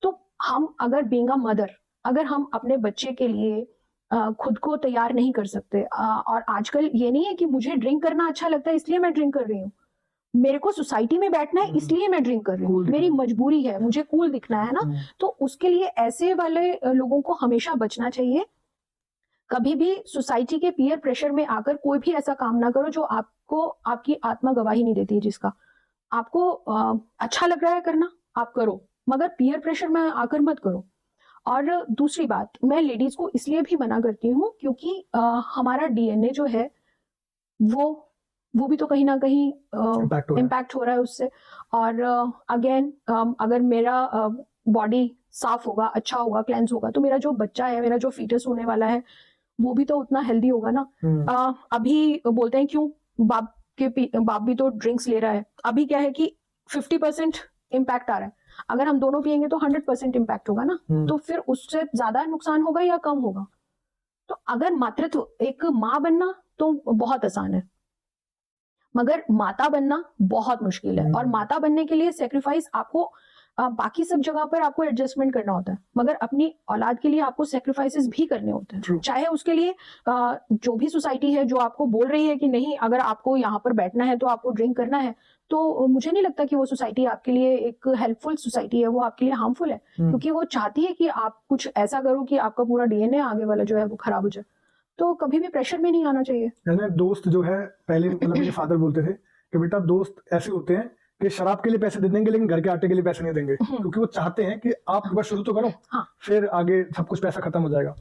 तो हम अगर बीइंग अ मदर, अगर हम अपने बच्चे के लिए खुद को तैयार नहीं कर सकते, और आजकल ये नहीं है कि मुझे ड्रिंक करना अच्छा लगता है इसलिए मैं ड्रिंक कर रही हूँ, मेरे को सोसाइटी में बैठना है इसलिए मैं ड्रिंक कर रही हूँ, मेरी मजबूरी है, मुझे कूल दिखना है ना। तो उसके लिए ऐसे वाले लोगों को हमेशा बचना चाहिए। कभी भी सोसाइटी के पीयर प्रेशर में आकर कोई भी ऐसा काम ना करो जो आपको आपकी आत्मा गवाही नहीं देती है। जिसका आपको अच्छा लग रहा है करना, आप करो, मगर पीयर प्रेशर में आकर मत करो। और दूसरी बात, मैं लेडीज को इसलिए भी मना करती हूँ क्योंकि हमारा डीएनए जो है वो भी तो कहीं ना कहीं इम्पैक्ट हो रहा है उससे। और अगेन अगर मेरा बॉडी साफ होगा, अच्छा होगा, क्लेंस होगा, तो मेरा जो बच्चा है, मेरा जो फीटस होने वाला है, वो भी तो उतना हेल्दी होगा ना। अभी बोलते हैं क्यों बाप भी तो ड्रिंक्स ले रहा है। अभी क्या है कि 50% इम्पैक्ट आ रहा है, अगर हम दोनों पियेंगे तो 100% इम्पैक्ट होगा ना। तो फिर उससे ज्यादा नुकसान होगा या कम होगा? तो अगर मातृत्व, एक माँ बनना तो बहुत आसान है, मगर माता बनना बहुत मुश्किल है। और माता बनने के लिए सेक्रीफाइस आपको बाकी सब जगह पर आपको एडजस्टमेंट करना होता है, मगर अपनी औलाद के लिए आपको सेक्रीफाइसेस भी करने होते हैं। चाहे उसके लिए जो भी सोसाइटी है जो आपको बोल रही है कि नहीं, अगर आपको यहाँ पर बैठना है तो आपको ड्रिंक करना है, तो मुझे नहीं लगता कि वो सोसाइटी आपके लिए एक हेल्पफुल सोसाइटी है, वो आपके लिए हार्मफुल है। क्योंकि वो चाहती है कि आप कुछ ऐसा करो कि आपका पूरा डीएनए आगे वाला जो है वो खराब हो जाए। तो कभी भी प्रेशर में नहीं आना चाहिए। दोस्त जो है, पहले मतलब मेरे फादर बोलते थे कि बेटा दोस्त ऐसे होते हैं कि शराब के लिए पैसे दे देंगे लेकिन घर के आटे के लिए पैसे नहीं देंगे, क्योंकि वो चाहते हैं कि आप एक बार शुरू तो करो, फिर आगे सब कुछ पैसा खत्म हो जाएगा।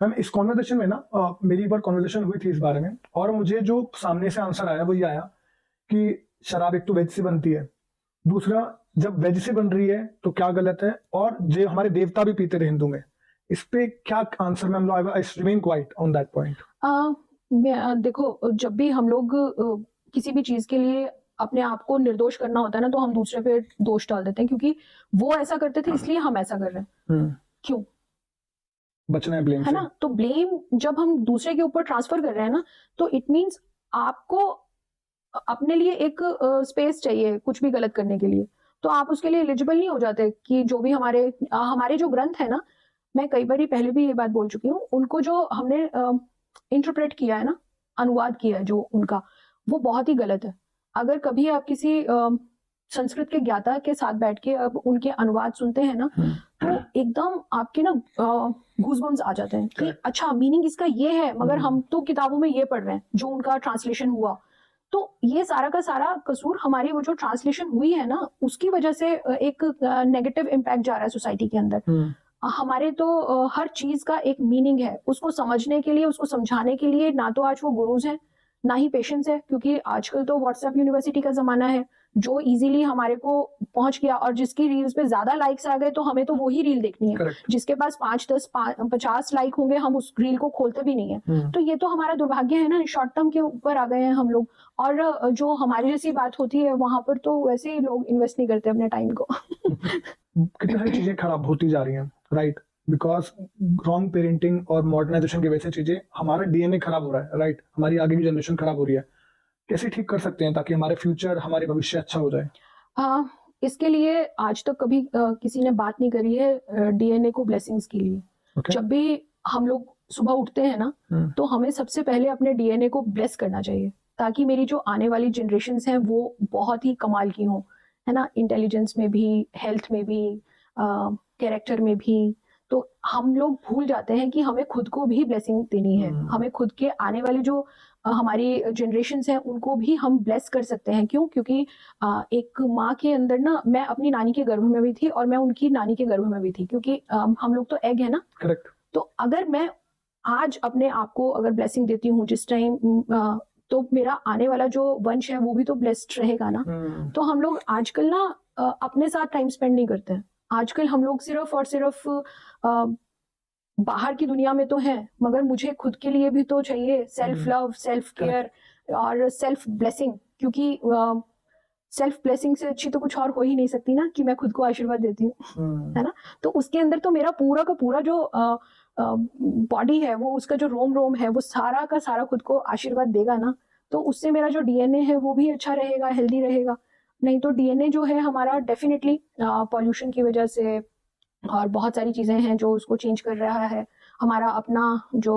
मैम इस कॉन्वर्सेशन में ना मेरी एक बार कॉन्वर्सेशन हुई थी इस बारे में, और मुझे जो सामने से आंसर आया वो ये आया कि शराब एक तो वेज से बनती है, दूसरा जब वेज से बन रही है तो क्या गलत है, और जो हमारे देवता भी पीते थे हिंदू में, इस पे क्या answer ma'am? I remain quite on that point. देखो, जब भी हम लोग किसी भी चीज के लिए अपने आप को निर्दोष करना होता है ना, तो हम दूसरे पे दोष डाल देते हैं, क्योंकि वो ऐसा करते थे इसलिए हम ऐसा कर रहे हैं। क्यों बचना है ब्लेम है ना? तो ब्लेम जब हम दूसरे के ऊपर ट्रांसफर कर रहे हैं ना, तो इट मीन्स आपको अपने लिए एक स्पेस चाहिए कुछ भी गलत करने के लिए, तो आप उसके लिए एलिजिबल नहीं हो जाते। कि जो भी हमारे जो ग्रंथ है ना, मैं कई बार पहले भी ये बात बोल चुकी हूँ, उनको जो हमने इंटरप्रेट किया है ना, अनुवाद किया है जो उनका, वो बहुत ही गलत है। अगर कभी आप किसी संस्कृत के ज्ञाता के साथ बैठ के अब उनके अनुवाद सुनते हैं ना, तो एकदम आपके ना गूज़बम्स आ जाते हैं कि अच्छा मीनिंग इसका ये है, मगर हम तो किताबों में ये पढ़ रहे हैं जो उनका ट्रांसलेशन हुआ। तो ये सारा का सारा कसूर हमारी वो जो ट्रांसलेशन हुई है ना, उसकी वजह से एक नेगेटिव इम्पैक्ट जा रहा है सोसाइटी के अंदर। हमारे तो हर चीज का एक मीनिंग है, उसको समझने के लिए, उसको समझाने के लिए ना तो आज वो गुरुज हैं, ना ही पेशेंस है, क्योंकि आजकल तो व्हाट्सएप यूनिवर्सिटी का जमाना है, जो इजीली हमारे को पहुंच गया, और जिसकी रील्स पे ज्यादा लाइक्स आ गए तो हमें तो वही रील देखनी है। Correct. जिसके पास 5, 10, 50 लाइक होंगे, हम उस रील को खोलते भी नहीं है। तो ये तो हमारा दुर्भाग्य है ना, शॉर्ट टर्म के ऊपर आ गए हैं हम लोग। और जो हमारी जैसी बात होती है वहां पर तो वैसे ही लोग इन्वेस्ट नहीं करते अपने टाइम को। कितनी सारी चीजें खराब होती जा रही हैं, राइट, बिकॉज रॉन्ग पेरेंटिंग और मॉडर्नाइजेशन की वजह से चीजें, हमारा डीएनए खराब हो रहा है, राइट, हमारी आगे की जनरेशन खराब हो रही है। कैसे ठीक कर सकते हैं ताकि हमारे फ्यूचर, हमारे भविष्य अच्छा हो जाए? इसके लिए आज तक कभी किसी ने बात नहीं करी है डीएनए को ब्लेसिंग्स के लिए। Okay. जब भी हम लोग सुबह उठते हैं ना, तो हमें सबसे पहले अपने डीएनए को ब्लेस करना चाहिए, ताकि मेरी जो आने वाली जनरेशन्स हैं वो बहुत ही कमाल की हों, है ना, इंटेलिजेंस में भी, हेल्थ में भी, कैरेक्टर में भी। तो हम लोग भूल जाते हैं कि हमें खुद को भी ब्लेसिंग देनी है। हमें खुद के आने वाले जो हमारी जनरेशन्स हैं उनको भी हम ब्लेस कर सकते हैं। क्यों? क्योंकि एक माँ के अंदर ना, मैं अपनी नानी के गर्भ में भी थी और मैं उनकी नानी के गर्भ में भी थी, क्योंकि हम लोग तो एग है ना। करेक्ट। तो अगर मैं आज अपने आप को अगर ब्लेसिंग देती हूँ जिस टाइम, तो मेरा आने वाला जो वंश है वो भी तो ब्लेस्ड रहेगा ना। तो हम लोग आजकल ना अपने साथ टाइम स्पेंड नहीं करते हैं। आजकल हम लोग सिर्फ और सिर्फ बाहर की दुनिया में तो है, मगर मुझे खुद के लिए भी तो चाहिए सेल्फ लव, सेल्फ केयर और सेल्फ ब्लेसिंग। क्योंकि सेल्फ ब्लेसिंग से अच्छी तो कुछ और हो ही नहीं सकती ना, कि मैं खुद को आशीर्वाद देती हूँ, है ना। तो उसके अंदर तो मेरा पूरा का पूरा जो बॉडी है, वो उसका जो रोम रोम है, वो सारा का सारा खुद को आशीर्वाद देगा ना। तो उससे मेरा जो डीएनए है वो भी अच्छा रहेगा, हेल्दी रहेगा। नहीं तो डीएनए जो है हमारा डेफिनेटली पॉल्यूशन की वजह से और बहुत सारी चीज़ें हैं जो उसको चेंज कर रहा है। हमारा अपना जो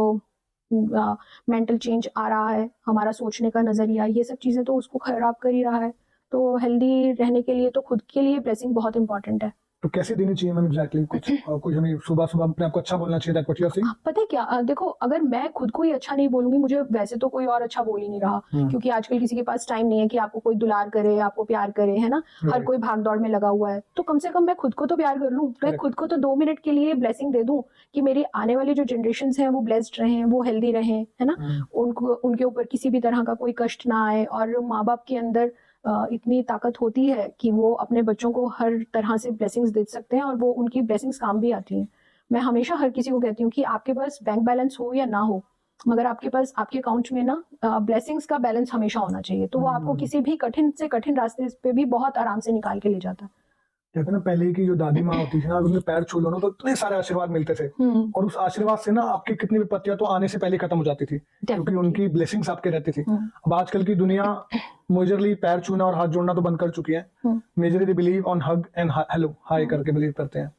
मेंटल चेंज आ रहा है, हमारा सोचने का नज़रिया, ये सब चीज़ें तो उसको खराब कर ही रहा है। तो हेल्दी रहने के लिए तो खुद के लिए ब्लेसिंग बहुत इंपॉर्टेंट है। तो कैसे देनी चाहिए मैम एग्जैक्टली? कुछ हमें सुबह सुबह अपने आप को अच्छा बोलना चाहिए, that what you are saying? पता है क्या, देखो, अगर मैं खुद को ही अच्छा नहीं बोलूंगी, मुझे वैसे तो कोई और अच्छा बोल ही नहीं रहा। क्योंकि आजकल किसी के पास टाइम नहीं है कि आपको कोई दुलार करे, आपको प्यार करे, है ना। हर कोई भाग दौड़ में लगा हुआ है। तो कम से कम मैं खुद को तो प्यार कर लूं, मैं खुद को तो 2 मिनट के लिए ब्लेसिंग दे दूं कि मेरी आने वाली जो जनरेशन हैं वो ब्लेस्ड रहें, वो हेल्दी रहें, है ना। उनको, उनके ऊपर किसी भी तरह का कोई कष्ट ना आए। और माँ बाप के अंदर इतनी ताकत होती है कि वो अपने बच्चों को हर तरह से ब्लेसिंग्स दे सकते हैं, और वो उनकी ब्लेसिंग्स काम भी आती हैं। मैं हमेशा हर किसी को कहती हूँ कि आपके पास बैंक बैलेंस हो या ना हो, मगर आपके पास, आपके अकाउंट में ना ब्लेसिंग्स का बैलेंस हमेशा होना चाहिए। तो वो आपको किसी भी कठिन से कठिन रास्ते पे भी बहुत आराम से निकाल के ले जाता है। कहते हैं ना, पहले की जो दादी माँ होती थी ना, उनके पैर छू लो ना तो इतने सारे आशीर्वाद मिलते थे, और उस आशीर्वाद से ना आपकी कितनी विपत्तियां तो आने से पहले खत्म हो जाती थी, क्योंकि उनकी ब्लेसिंग्स आपके रहती थी। अब आजकल की दुनिया मेजरली पैर छूना और हाथ जोड़ना तो बंद कर चुकी है। Majorly they believe on hug and hello hi करके बिलीव करते हैं।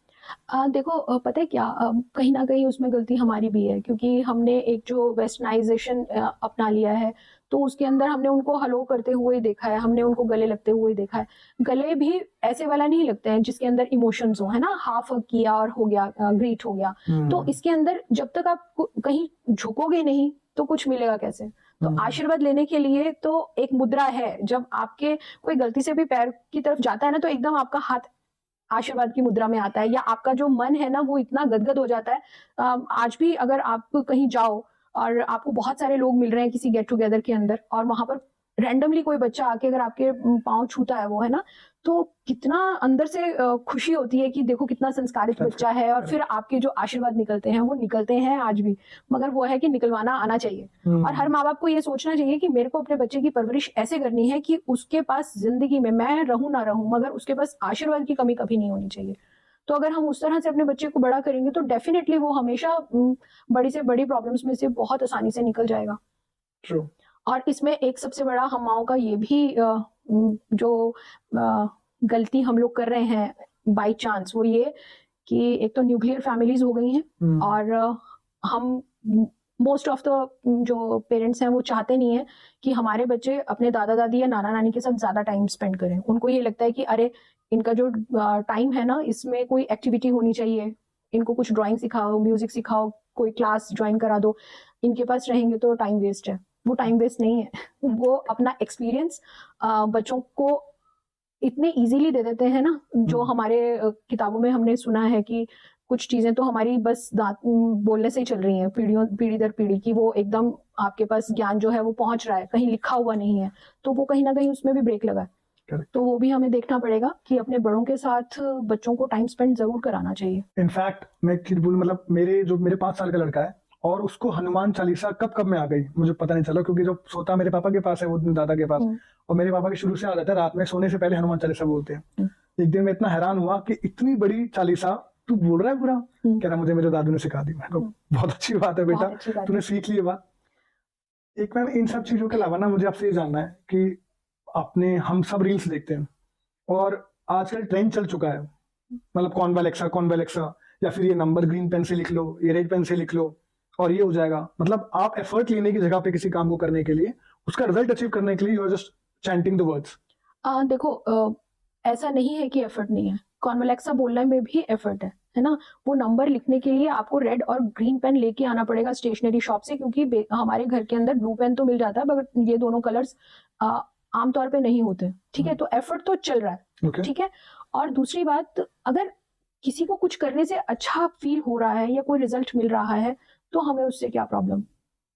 देखो, पता है क्या, कहीं ना कहीं उसमें गलती हमारी भी है, क्योंकि हमने एक जो वेस्टर्नाइजेशन अपना लिया है, तो उसके अंदर हमने उनको हलो करते हुए देखा है, हमने उनको गले लगते हुए देखा है। गले भी ऐसे वाला नहीं लगते हैं जिसके अंदर इमोशंस हो, है ना, हाफ हग किया और हो गया, ग्रीट हो गया। तो इसके अंदर जब तक आप कहीं झुकोगे नहीं तो कुछ मिलेगा कैसे। तो आशीर्वाद लेने के लिए तो एक मुद्रा है, जब आपके कोई गलती से भी पैर की तरफ जाता है ना, तो एकदम आपका हाथ आशीर्वाद की मुद्रा में आता है, या आपका जो मन है ना वो इतना गदगद हो जाता है। आज भी अगर आप कहीं जाओ और आपको बहुत सारे लोग मिल रहे हैं किसी गेट टुगेदर के अंदर, और वहां पर रैंडमली कोई बच्चा आके अगर आपके पाँव छूता है वो, है ना, तो कितना अंदर से खुशी होती है कि देखो कितना संस्कारित बच्चा है। और फिर आपके जो आशीर्वाद निकलते हैं वो निकलते हैं आज भी, मगर वो है कि निकलवाना आना चाहिए। और हर माँ बाप को ये सोचना चाहिए कि मेरे को अपने बच्चे की परवरिश ऐसे करनी है कि उसके पास जिंदगी में, मैं रहूं ना रहूं, मगर उसके पास आशीर्वाद की कमी कभी नहीं होनी चाहिए। तो अगर हम उस तरह से अपने बच्चे को बड़ा करेंगे तो डेफिनेटली वो हमेशा बड़ी से बड़ी प्रॉब्लम्स में से बहुत आसानी से निकल जाएगा। True. और इसमें एक सबसे बड़ा हम माओ का ये भी जो गलती हम लोग कर रहे हैं बाई चांस, वो ये कि एक तो न्यूक्लियर फैमिलीज हो गई हैं और हम मोस्ट ऑफ द जो पेरेंट्स हैं वो चाहते नहीं है कि हमारे बच्चे अपने दादा दादी या नाना नानी के साथ ज़्यादा टाइम स्पेंड करें। उनको ये लगता है कि अरे इनका जो टाइम है ना इसमें कोई एक्टिविटी होनी चाहिए, इनको कुछ ड्राइंग सिखाओ, म्यूजिक सिखाओ, कोई क्लास ज्वाइन करा दो, इनके पास रहेंगे तो टाइम वेस्ट है। वो टाइम वेस्ट नहीं है, वो अपना एक्सपीरियंस बच्चों को इतने इजीली दे देते हैं ना, जो हमारे किताबों में हमने सुना है कि कुछ चीजें तो हमारी बस दांत बोलने से ही चल रही हैं, पीढ़ी दर पीढ़ी की, वो एकदम आपके पास ज्ञान जो है वो पहुंच रहा है, कहीं लिखा हुआ नहीं है, तो वो कहीं ना कहीं उसमें भी ब्रेक लगा है। Correct. तो वो भी हमें देखना पड़ेगा कि अपने बड़ों के साथ बच्चों को टाइम स्पेंड जरूर कराना चाहिए। इनफैक्ट मैं एक चीज बोलूं, मतलब मेरे 5 साल का लड़का है और उसको हनुमान चालीसा कब में आ गई मुझे पता नहीं चला, क्योंकि जब सोता मेरे पापा के पास है, वो दादा के पास, और मेरे पापा की शुरू से आदत है रात में सोने से पहले हनुमान चालीसा बोलते हैं। एक दिन मैं इतना हैरान हुआ कि इतनी बड़ी चालीसा तू बोल रहा है पूरा, कह रहा मुझे मेरे दादू ने सिखा दी। मैं कहा बहुत अच्छी बात है बेटा, तूने सीख ली ये बात। एक मैम इन सब चीजों के अलावा ना मुझे आपसे ये जानना है कि हम सब रील्स देखते हैं और आजकल ट्रेंड चल चुका है, मतलब कॉन्वेलेक्सा, या फिर ये नंबर ग्रीन पेन से लिख लो, ये रेड पेन से लिख लो और ये हो जाएगा। मतलब आप एफर्ट लेने की जगह पे किसी काम को करने के लिए, उसका रिजल्ट अचीव करने के लिए you are just chanting the words. देखो ऐसा नहीं है कि एफर्ट नहीं है, कॉन्वेलेक्सा बोलने में भी एफर्ट है ना। वो नंबर लिखने के लिए आपको रेड और ग्रीन पेन लेके आना पड़ेगा स्टेशनरी शॉप से, क्योंकि हमारे घर के अंदर ब्लू पेन तो मिल जाता है मगर ये दोनों कलर्स आमतौर पे नहीं होते, ठीक है। तो एफर्ट तो चल रहा है, ठीक है। और दूसरी बात, अगर किसी को कुछ करने से अच्छा फील हो रहा है या कोई रिजल्ट मिल रहा है तो हमें उससे क्या प्रॉब्लम,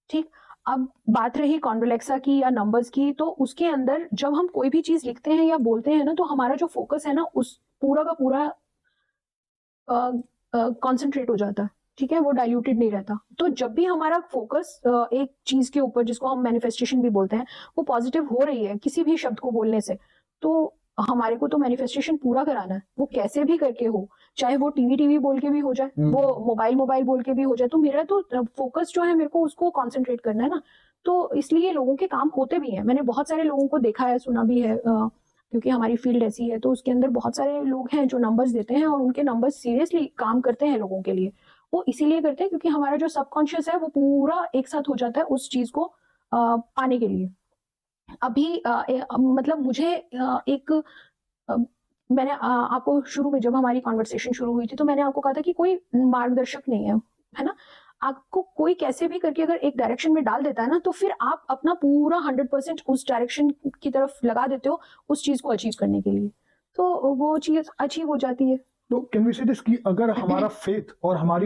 ठीक। अब बात रही कॉन्वेलेक्सा की या नंबर्स की, तो उसके अंदर जब हम कोई भी चीज लिखते हैं या बोलते हैं ना, तो हमारा जो फोकस है ना उस पूरा का पूरा कॉन्सेंट्रेट हो जाता है, ठीक है, वो डाइल्यूटेड नहीं रहता। तो जब भी हमारा फोकस एक चीज के ऊपर, जिसको हम मैनिफेस्टेशन भी बोलते हैं, वो पॉजिटिव हो रही है किसी भी शब्द को बोलने से, तो हमारे को तो मैनिफेस्टेशन पूरा कराना है, वो कैसे भी करके हो, चाहे वो टीवी बोल के भी हो जाए, वो मोबाइल बोल के भी हो जाए। तो मेरा तो फोकस जो है, मेरे को उसको कॉन्सेंट्रेट करना है ना। तो इसलिए लोगों के काम होते भी हैं, मैंने बहुत सारे लोगों को देखा है, सुना भी है, क्योंकि हमारी फील्ड ऐसी है। तो उसके अंदर बहुत सारे लोग हैं जो नंबर्स देते हैं और उनके नंबर्स सीरियसली काम करते हैं लोगों के लिए। वो इसीलिए करते हैं क्योंकि हमारा जो सबकॉन्शियस है वो पूरा एक साथ हो जाता है उस चीज को पाने के लिए। अभी मतलब मुझे मैंने आपको शुरू में, जब हमारी कॉन्वर्सेशन शुरू हुई थी, तो मैंने आपको कहा था कि कोई मार्गदर्शक नहीं है ना। आपको कोई कैसे भी करके अगर एक डायरेक्शन में डाल देता है ना, तो फिर आप अपना पूरा 100% उस डायरेक्शन की तरफ लगा देते हो उस चीज को अचीव करने के लिए, तो वो चीज अचीव हो जाती है। तो कैन वी से दिस कि अगर हमारा फेथ और हमारी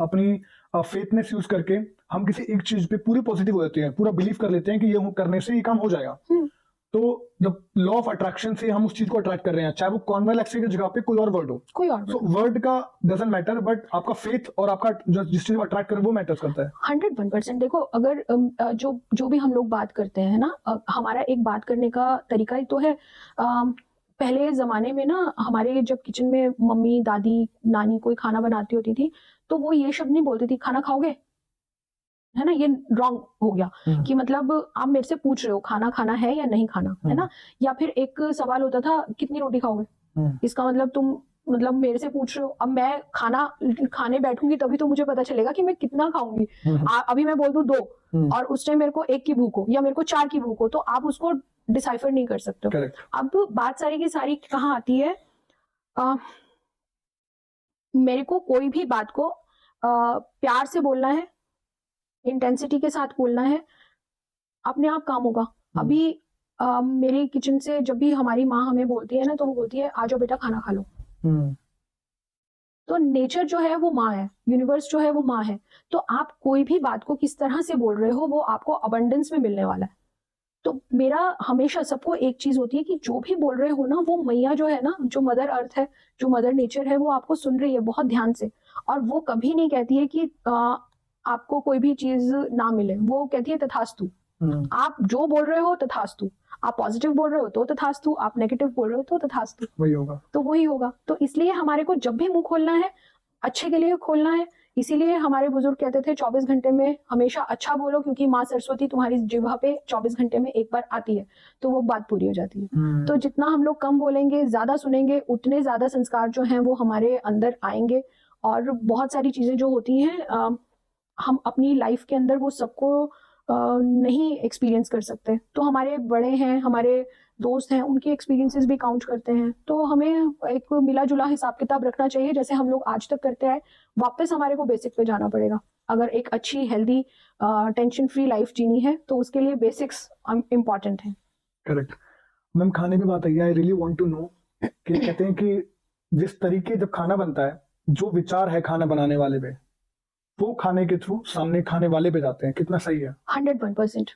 अपनी फेथनेस यूज करके हम किसी एक चीज पे पूरे पॉजिटिव हो जाते हैं, पूरा बिलीव कर लेते हैं कि ये करने से ये काम हो जाएगा, तो जब लॉ ऑफ अट्रैक्शन से हम उस चीज को अट्रैक्ट कर रहे हैं, चाहे वो कॉन्वेलेक्सा की जगह पे कोई और वर्ड हो, कोई और so, वर्ड का डजंट मैटर, बट आपका फेथ और आपका जिस चीज को अट्रैक्ट करे वो मैटर्स करता है। 101%। देखो, अगर जो भी हम लोग बात करते हैं ना, हमारा एक बात करने का तरीका ही तो है। पहले जमाने में ना, हमारे जब किचन में मम्मी, दादी, नानी कोई खाना बनाती होती थी, तो वो ये शब्द नहीं बोलती थी, खाना खाओगे, है ना। ये रॉन्ग हो गया कि मतलब आप मेरे से पूछ रहे हो खाना खाना है या नहीं खाना, है ना। या फिर एक सवाल होता था, कितनी रोटी खाओगे, इसका मतलब तुम मेरे से पूछ रहे हो। अब मैं खाने बैठूंगी तभी तो मुझे पता चलेगा कि मैं कितना खाऊंगी। अभी मैं बोल दूं 2 और उस टाइम मेरे को 1 की भूख हो या मेरे को 4 की भूख हो, तो आप उसको डिसाइफर नहीं कर सकते हो। अब बात सारी की सारी कहाँ आती है, मेरे को कोई भी बात को प्यार से बोलना है, इंटेंसिटी के साथ बोलना है, अपने आप काम होगा। अभी मेरी किचन से जब भी हमारी माँ हमें बोलती है ना, तो वो बोलती है आ जाओ बेटा खाना खा लो। तो नेचर जो है वो माँ है, यूनिवर्स जो है वो माँ है। तो आप कोई भी बात को किस तरह से बोल रहे हो, वो आपको अबंडेंस में मिलने वाला है। तो मेरा हमेशा सबको एक चीज होती है कि जो भी बोल रहे हो ना, वो मैया जो है ना, जो मदर अर्थ है, जो मदर नेचर है, वो आपको सुन रही है बहुत ध्यान से। और वो कभी नहीं कहती है कि आपको कोई भी चीज ना मिले, वो कहती है तथास्तु। आप जो बोल रहे हो तथास्तु, आप पॉजिटिव बोल रहे हो तो तथास्तु, आप नेगेटिव बोल रहे हो तो तथास्तु, वही होगा। तो वही होगा। तो इसलिए हमारे को जब भी मुंह खोलना है, अच्छे के लिए खोलना है, इसीलिए हमारे बुजुर्ग कहते थे 24 घंटे में हमेशा अच्छा बोलो, क्योंकि माँ सरस्वती तुम्हारी जिह्वा पे 24 घंटे में एक बार आती है तो वो बात पूरी हो जाती है। तो जितना हम लोग कम बोलेंगे, ज्यादा सुनेंगे, उतने ज्यादा संस्कार जो हैं वो हमारे अंदर आएंगे। और बहुत सारी चीजें जो होती हैं हम अपनी लाइफ के अंदर वो सबको नहीं एक्सपीरियंस कर सकते, तो हमारे बड़े हैं, हमारे दोस्त हैं, उनके एक्सपीरियंसेस भी काउंट करते हैं। तो हमें एक मिला जुला हिसाब किताब रखना चाहिए, जैसे हम लोग आज तक करते आए। वापस हमारे को बेसिक पे जाना पड़ेगा। अगर एक अच्छी हेल्दी टेंशन फ्री लाइफ जीनी है तो उसके लिए बेसिक्स इम्पॉर्टेंट है। करेक्ट मैम, खाने की बात आई, I really want to know कि कहते हैं कि जिस तरीके जब खाना बनता है, जो विचार है खाना बनाने वाले पे, वो खाने के थ्रू सामने खाने वाले पे जाते हैं, कितना सही है? 101%।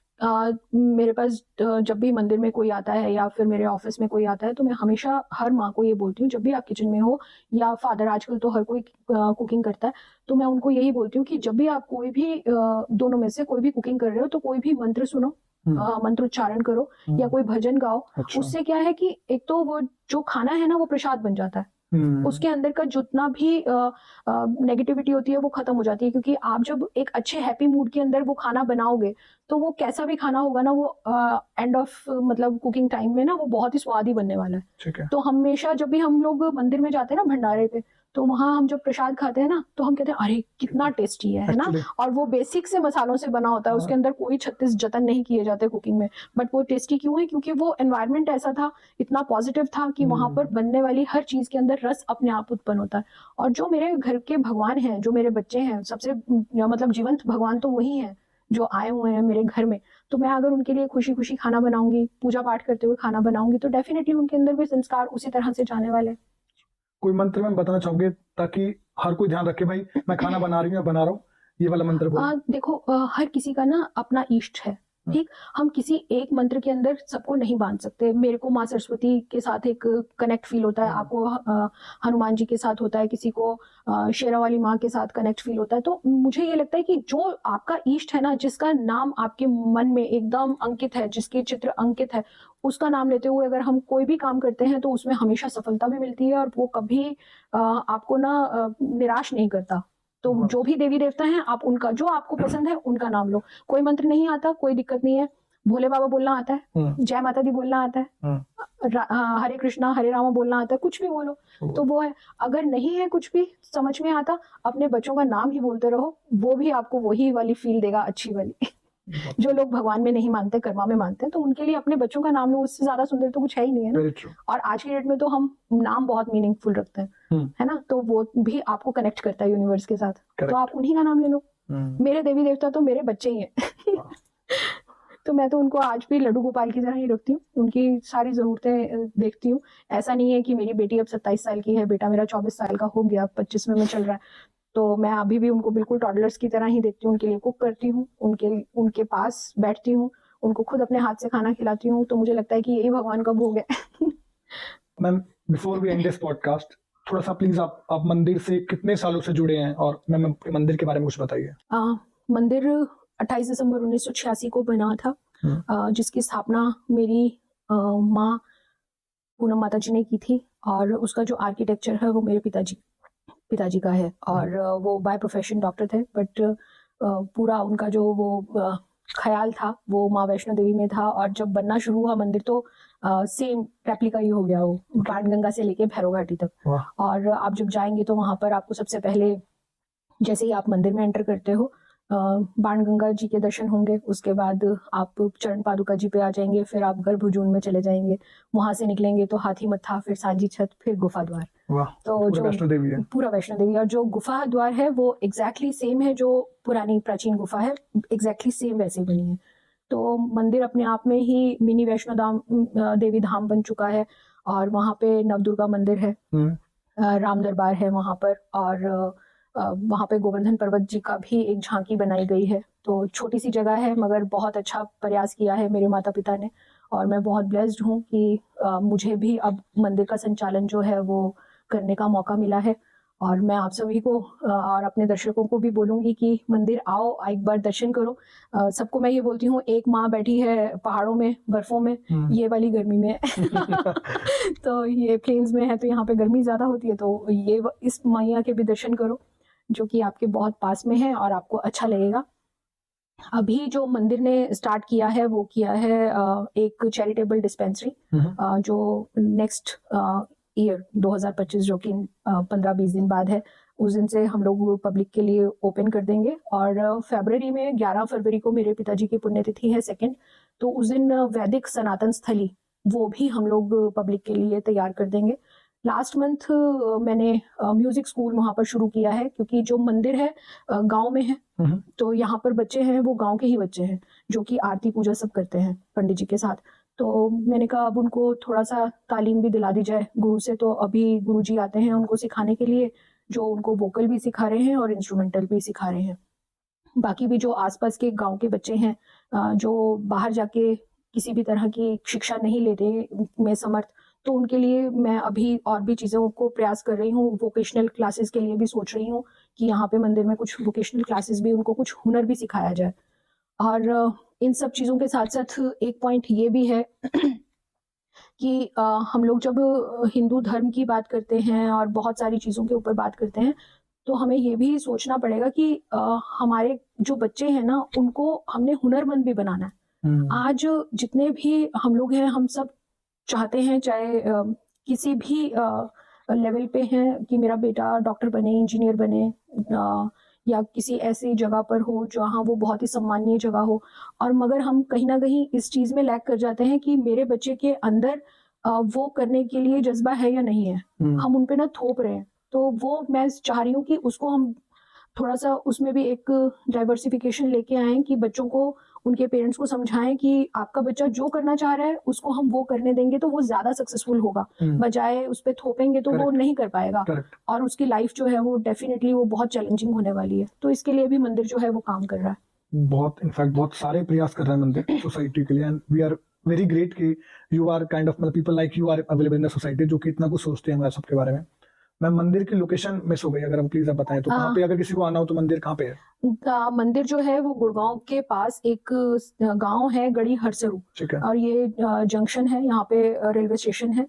मेरे पास जब भी मंदिर में कोई आता है या फिर मेरे ऑफिस में कोई आता है तो मैं हमेशा हर माँ को ये बोलती हूँ, जब भी आप किचन में हो या फादर, आजकल तो हर कोई कुकिंग करता है, तो मैं उनको यही बोलती हूँ कि जब भी आप कोई भी दोनों में से कोई भी कुकिंग कर रहे हो तो कोई भी मंत्र सुनो, मंत्र उच्चारण करो या कोई भजन गाओ। अच्छा। उससे क्या है कि एक तो वो जो खाना है ना वो प्रसाद बन जाता है, उसके अंदर का जितना भी नेगेटिविटी होती है वो खत्म हो जाती है, क्योंकि आप जब एक अच्छे हैप्पी मूड के अंदर वो खाना बनाओगे तो वो कैसा भी खाना होगा ना वो एंड ऑफ मतलब कुकिंग टाइम में ना वो बहुत ही स्वादी बनने वाला है। ठीक है। तो हमेशा जब भी हम लोग मंदिर में जाते हैं ना भंडारे पे, तो वहां हम जब प्रसाद खाते हैं ना तो हम कहते हैं अरे कितना टेस्टी है ना। और वो बेसिक से मसालों से बना होता है, उसके अंदर कोई 36 जतन नहीं किए जाते कुकिंग में, बट वो टेस्टी क्यों है? क्योंकि वो एनवायरनमेंट ऐसा था, इतना पॉजिटिव था कि वहां पर बनने वाली हर चीज के अंदर रस अपने आप उत्पन्न होता है। और जो मेरे घर के भगवान हैं, जो मेरे बच्चे हैं, सबसे मतलब जीवंत भगवान तो वही है जो आए हुए हैं मेरे घर में। तो मैं अगर उनके लिए खुशी खुशी खाना बनाऊंगी, पूजा पाठ करते हुए खाना बनाऊंगी, तो डेफिनेटली उनके अंदर भी संस्कार उसी तरह से जाने वाले हैं। कोई मंत्र में बताना चाहोगे ताकि हर कोई ध्यान रखे, भाई मैं खाना बना रही हूँ या बना रहा हूँ, ये वाला मंत्र बोलो। देखो हर किसी का ना अपना इष्ट है, ठीक। हम किसी एक मंत्र के अंदर सबको नहीं बांध सकते। मेरे को माँ सरस्वती के साथ एक कनेक्ट फील होता है, आपको हनुमान जी के साथ होता है, किसी को शेरा वाली माँ के साथ कनेक्ट फील होता है। तो मुझे ये लगता है कि जो आपका इष्ट है ना, जिसका नाम आपके मन में एकदम अंकित है, जिसके चित्र अंकित है, उसका नाम लेते हुए अगर हम कोई भी काम करते हैं तो उसमें हमेशा सफलता भी मिलती है और वो कभी आपको ना निराश नहीं करता। तो जो भी देवी देवता हैं, आप उनका जो आपको पसंद है उनका नाम लो। कोई मंत्र नहीं आता कोई दिक्कत नहीं है, भोले बाबा बोलना आता है, जय माता दी बोलना आता है, हरे कृष्णा हरे रामा बोलना आता है, कुछ भी बोलो तो वो है। अगर नहीं है कुछ भी समझ में आता, अपने बच्चों का नाम ही बोलते रहो, वो भी आपको वही वाली फील देगा, अच्छी वाली। जो लोग भगवान में नहीं मानते, कर्मा में मानते हैं, तो उनके लिए अपने बच्चों का नाम लो, उससे ज्यादा सुंदर तो कुछ है ही नहीं है ना। और आज की डेट में तो हम नाम बहुत मीनिंगफुल रखते हैं, है ना, तो वो भी आपको कनेक्ट करता है यूनिवर्स के साथ। तो आप उन्हीं का नाम ले लो। मेरे देवी देवता तो मेरे बच्चे ही हैं। तो मैं तो उनको आज भी लड्डू गोपाल की तरह ही रखती हूँ, उनकी सारी जरूरतें देखती हूँ। ऐसा नहीं है कि मेरी बेटी अब 27 साल की है, बेटा मेरा 24 साल का हो गया, 25 में चल रहा है, तो मैं अभी भी उनको बिल्कुल टॉडलर्स की तरह ही देखती हूँ। उनके लिए कुक करती हूँ, उनके पास बैठती हूँ, उनको खुद अपने हाथ से खाना खिलाती हूँ। तो मुझे लगता है कि यही भगवान का भोग है। Ma'am before we end this podcast, थोड़ा सा प्लीज आप मंदिर से कितने सालों से जुड़े हैं, और मैम अपने मंदिर के बारे में कुछ बताइए। मंदिर 28 दिसंबर 1986 को बना था, जिसकी स्थापना मेरी माँ पूनम माता जी ने की थी, और उसका जो आर्किटेक्चर है वो मेरे पिताजी का है। और वो बाय प्रोफेशन डॉक्टर थे, बट पूरा उनका जो वो ख्याल था वो माँ वैष्णो देवी में था। और जब बनना शुरू हुआ मंदिर तो सेम रेप्लिका ही हो गया वो, बाणगंगा से लेके भैरव घाटी तक। और आप जब जाएंगे तो वहां पर आपको सबसे पहले जैसे ही आप मंदिर में एंटर करते हो बाणगंगा जी के दर्शन होंगे, उसके बाद आप चरण पादुका जी पे आ जाएंगे, फिर आप गर्भजून में चले जाएंगे, वहां से निकलेंगे तो हाथी मत्था, फिर सांझी छत, फिर गुफा द्वार। तो जो वैष्णो देवी है, पूरा वैष्णो देवी। और जो गुफा द्वार है वो एग्जैक्टली सेम है जो पुरानी प्राचीन गुफा है, एग्जैक्टली सेम वैसे बनी है। तो मंदिर अपने आप में ही मिनी वैष्णो देवी धाम बन चुका है। और वहां पे नवदुर्गा मंदिर है, राम दरबार है वहां पर, और वहां पे गोवर्धन पर्वत जी का भी एक झांकी बनाई गई है। तो छोटी सी जगह है मगर बहुत अच्छा प्रयास किया है मेरे माता पिता ने, और मैं बहुत ब्लेस्ड हूँ कि मुझे भी अब मंदिर का संचालन जो है वो करने का मौका मिला है। और मैं आप सभी को और अपने दर्शकों को भी बोलूंगी कि मंदिर आओ, एक बार दर्शन करो। सबको मैं ये बोलती हूँ, एक माँ बैठी है पहाड़ों में बर्फों में, ये वाली गर्मी में तो ये प्लेन्स में है तो यहाँ पे गर्मी ज्यादा होती है, तो ये इस मैया के भी दर्शन करो। जो कि आपके बहुत पास में है और आपको अच्छा लगेगा। अभी जो मंदिर ने स्टार्ट किया है वो किया है एक चैरिटेबल डिस्पेंसरी जो नेक्स्ट ईयर 2025 जो कि 15-20 दिन बाद है, उस दिन से हम लोग पब्लिक के लिए ओपन कर देंगे। और फरवरी में 11 फरवरी को मेरे पिताजी की पुण्यतिथि है 2nd, तो उस दिन वैदिक सनातन स्थली वो भी हम लोग पब्लिक के लिए तैयार कर देंगे। लास्ट मंथ मैंने म्यूजिक स्कूल वहाँ पर शुरू किया है, क्योंकि जो मंदिर है गांव में है, तो यहाँ पर बच्चे हैं वो गांव के ही बच्चे हैं जो कि आरती पूजा सब करते हैं पंडित जी के साथ। तो मैंने कहा अब उनको थोड़ा सा तालीम भी दिला दी जाए गुरु से। तो अभी गुरु जी आते हैं उनको सिखाने के लिए, जो उनको वोकल भी सिखा रहे हैं और इंस्ट्रूमेंटल भी सिखा रहे हैं। बाकी भी जो आसपास के गांव के बच्चे हैं जो बाहर जाके किसी भी तरह की शिक्षा नहीं लेते में समर्थ, तो उनके लिए मैं अभी और भी चीज़ों को प्रयास कर रही हूँ। वोकेशनल क्लासेस के लिए भी सोच रही हूँ कि यहाँ पे मंदिर में कुछ वोकेशनल क्लासेस भी, उनको कुछ हुनर भी सिखाया जाए। और इन सब चीज़ों के साथ साथ एक पॉइंट ये भी है कि हम लोग जब हिंदू धर्म की बात करते हैं और बहुत सारी चीज़ों के ऊपर बात करते हैं, तो हमें ये भी सोचना पड़ेगा कि हमारे जो बच्चे हैं ना, उनको हमने हुनरमंद भी बनाना है। आज जितने भी हम लोग हैं, हम सब चाहते हैं, चाहे किसी भी लेवल पे हैं, कि मेरा बेटा डॉक्टर बने, इंजीनियर बने, या किसी ऐसी जगह पर हो जहाँ वो बहुत ही सम्माननीय जगह हो। और मगर हम कहीं ना कहीं इस चीज़ में लैग कर जाते हैं कि मेरे बच्चे के अंदर वो करने के लिए जज्बा है या नहीं है, हम उन पे ना थोप रहे हैं। तो वो मैं चाह रही हूँ कि उसको हम थोड़ा सा उसमें भी एक डाइवर्सिफिकेशन लेके आए कि बच्चों को, उनके पेरेंट्स को समझाएं कि आपका बच्चा जो करना चाह रहा है उसको हम वो करने देंगे तो वो ज्यादा सक्सेसफुल होगा, बजाय उस पर थोपेंगे तो वो नहीं कर पाएगा। और उसकी लाइफ जो है वो डेफिनेटली वो बहुत चैलेंजिंग होने वाली है। तो इसके लिए भी मंदिर जो है वो काम कर रहा है। बहुत इनफैक्ट बहुत सारे प्रयास कर रहे हैं मंदिर सोसाइटी के लिए, and we are very great कि you are kind of people like you are available in the society, जो कि इतना कुछ सोचते हैं हमारे सबके बारे में। मैम, मंदिर की लोकेशन मिस हो गई, अगर हम प्लीज आप बताएं तो कहाँ पे, अगर किसी को आना हो तो मंदिर कहाँ पे है? मंदिर जो है वो गुड़गांव के पास एक गांव है गढ़ी हरसरू, और ये जंक्शन है, यहाँ पे रेलवे स्टेशन है,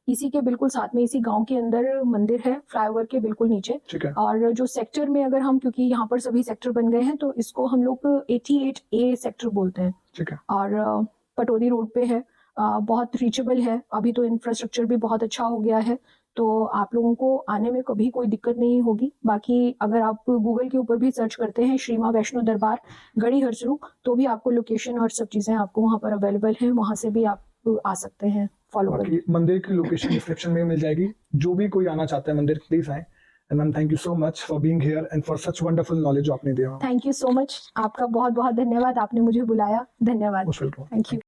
इसी के बिल्कुल साथ में, इसी गांव के अंदर मंदिर है, फ्लाईओवर के बिल्कुल नीचे। और जो सेक्टर में अगर हम, क्योंकि यहाँ पर सभी सेक्टर बन गए हैं, तो इसको हम लोग 88A सेक्टर बोलते हैं। और पटौदी रोड पे है, बहुत रीचेबल है। अभी तो इंफ्रास्ट्रक्चर भी बहुत अच्छा हो गया है, तो आप लोगों को आने में कभी कोई दिक्कत नहीं होगी। बाकी अगर आप गूगल के ऊपर भी सर्च करते हैं श्री मां वैष्णो दरबार गढ़ी हरसरू, तो भी आपको लोकेशन और सब चीज़ें आपको वहाँ पर अवेलेबल हैं, वहाँ से भी आप आ सकते हैं फॉलो करके। मंदिर की लोकेशन डिस्क्रिप्शन में मिल जाएगी, जो भी कोई आना चाहता है मंदिर प्लीज आए। And ma'am, thank you so much for being here and for such wonderful knowledge जो आपने दिया। थैंक यू सो मच, आपका बहुत बहुत धन्यवाद, आपने मुझे बुलाया, धन्यवाद। Thank you.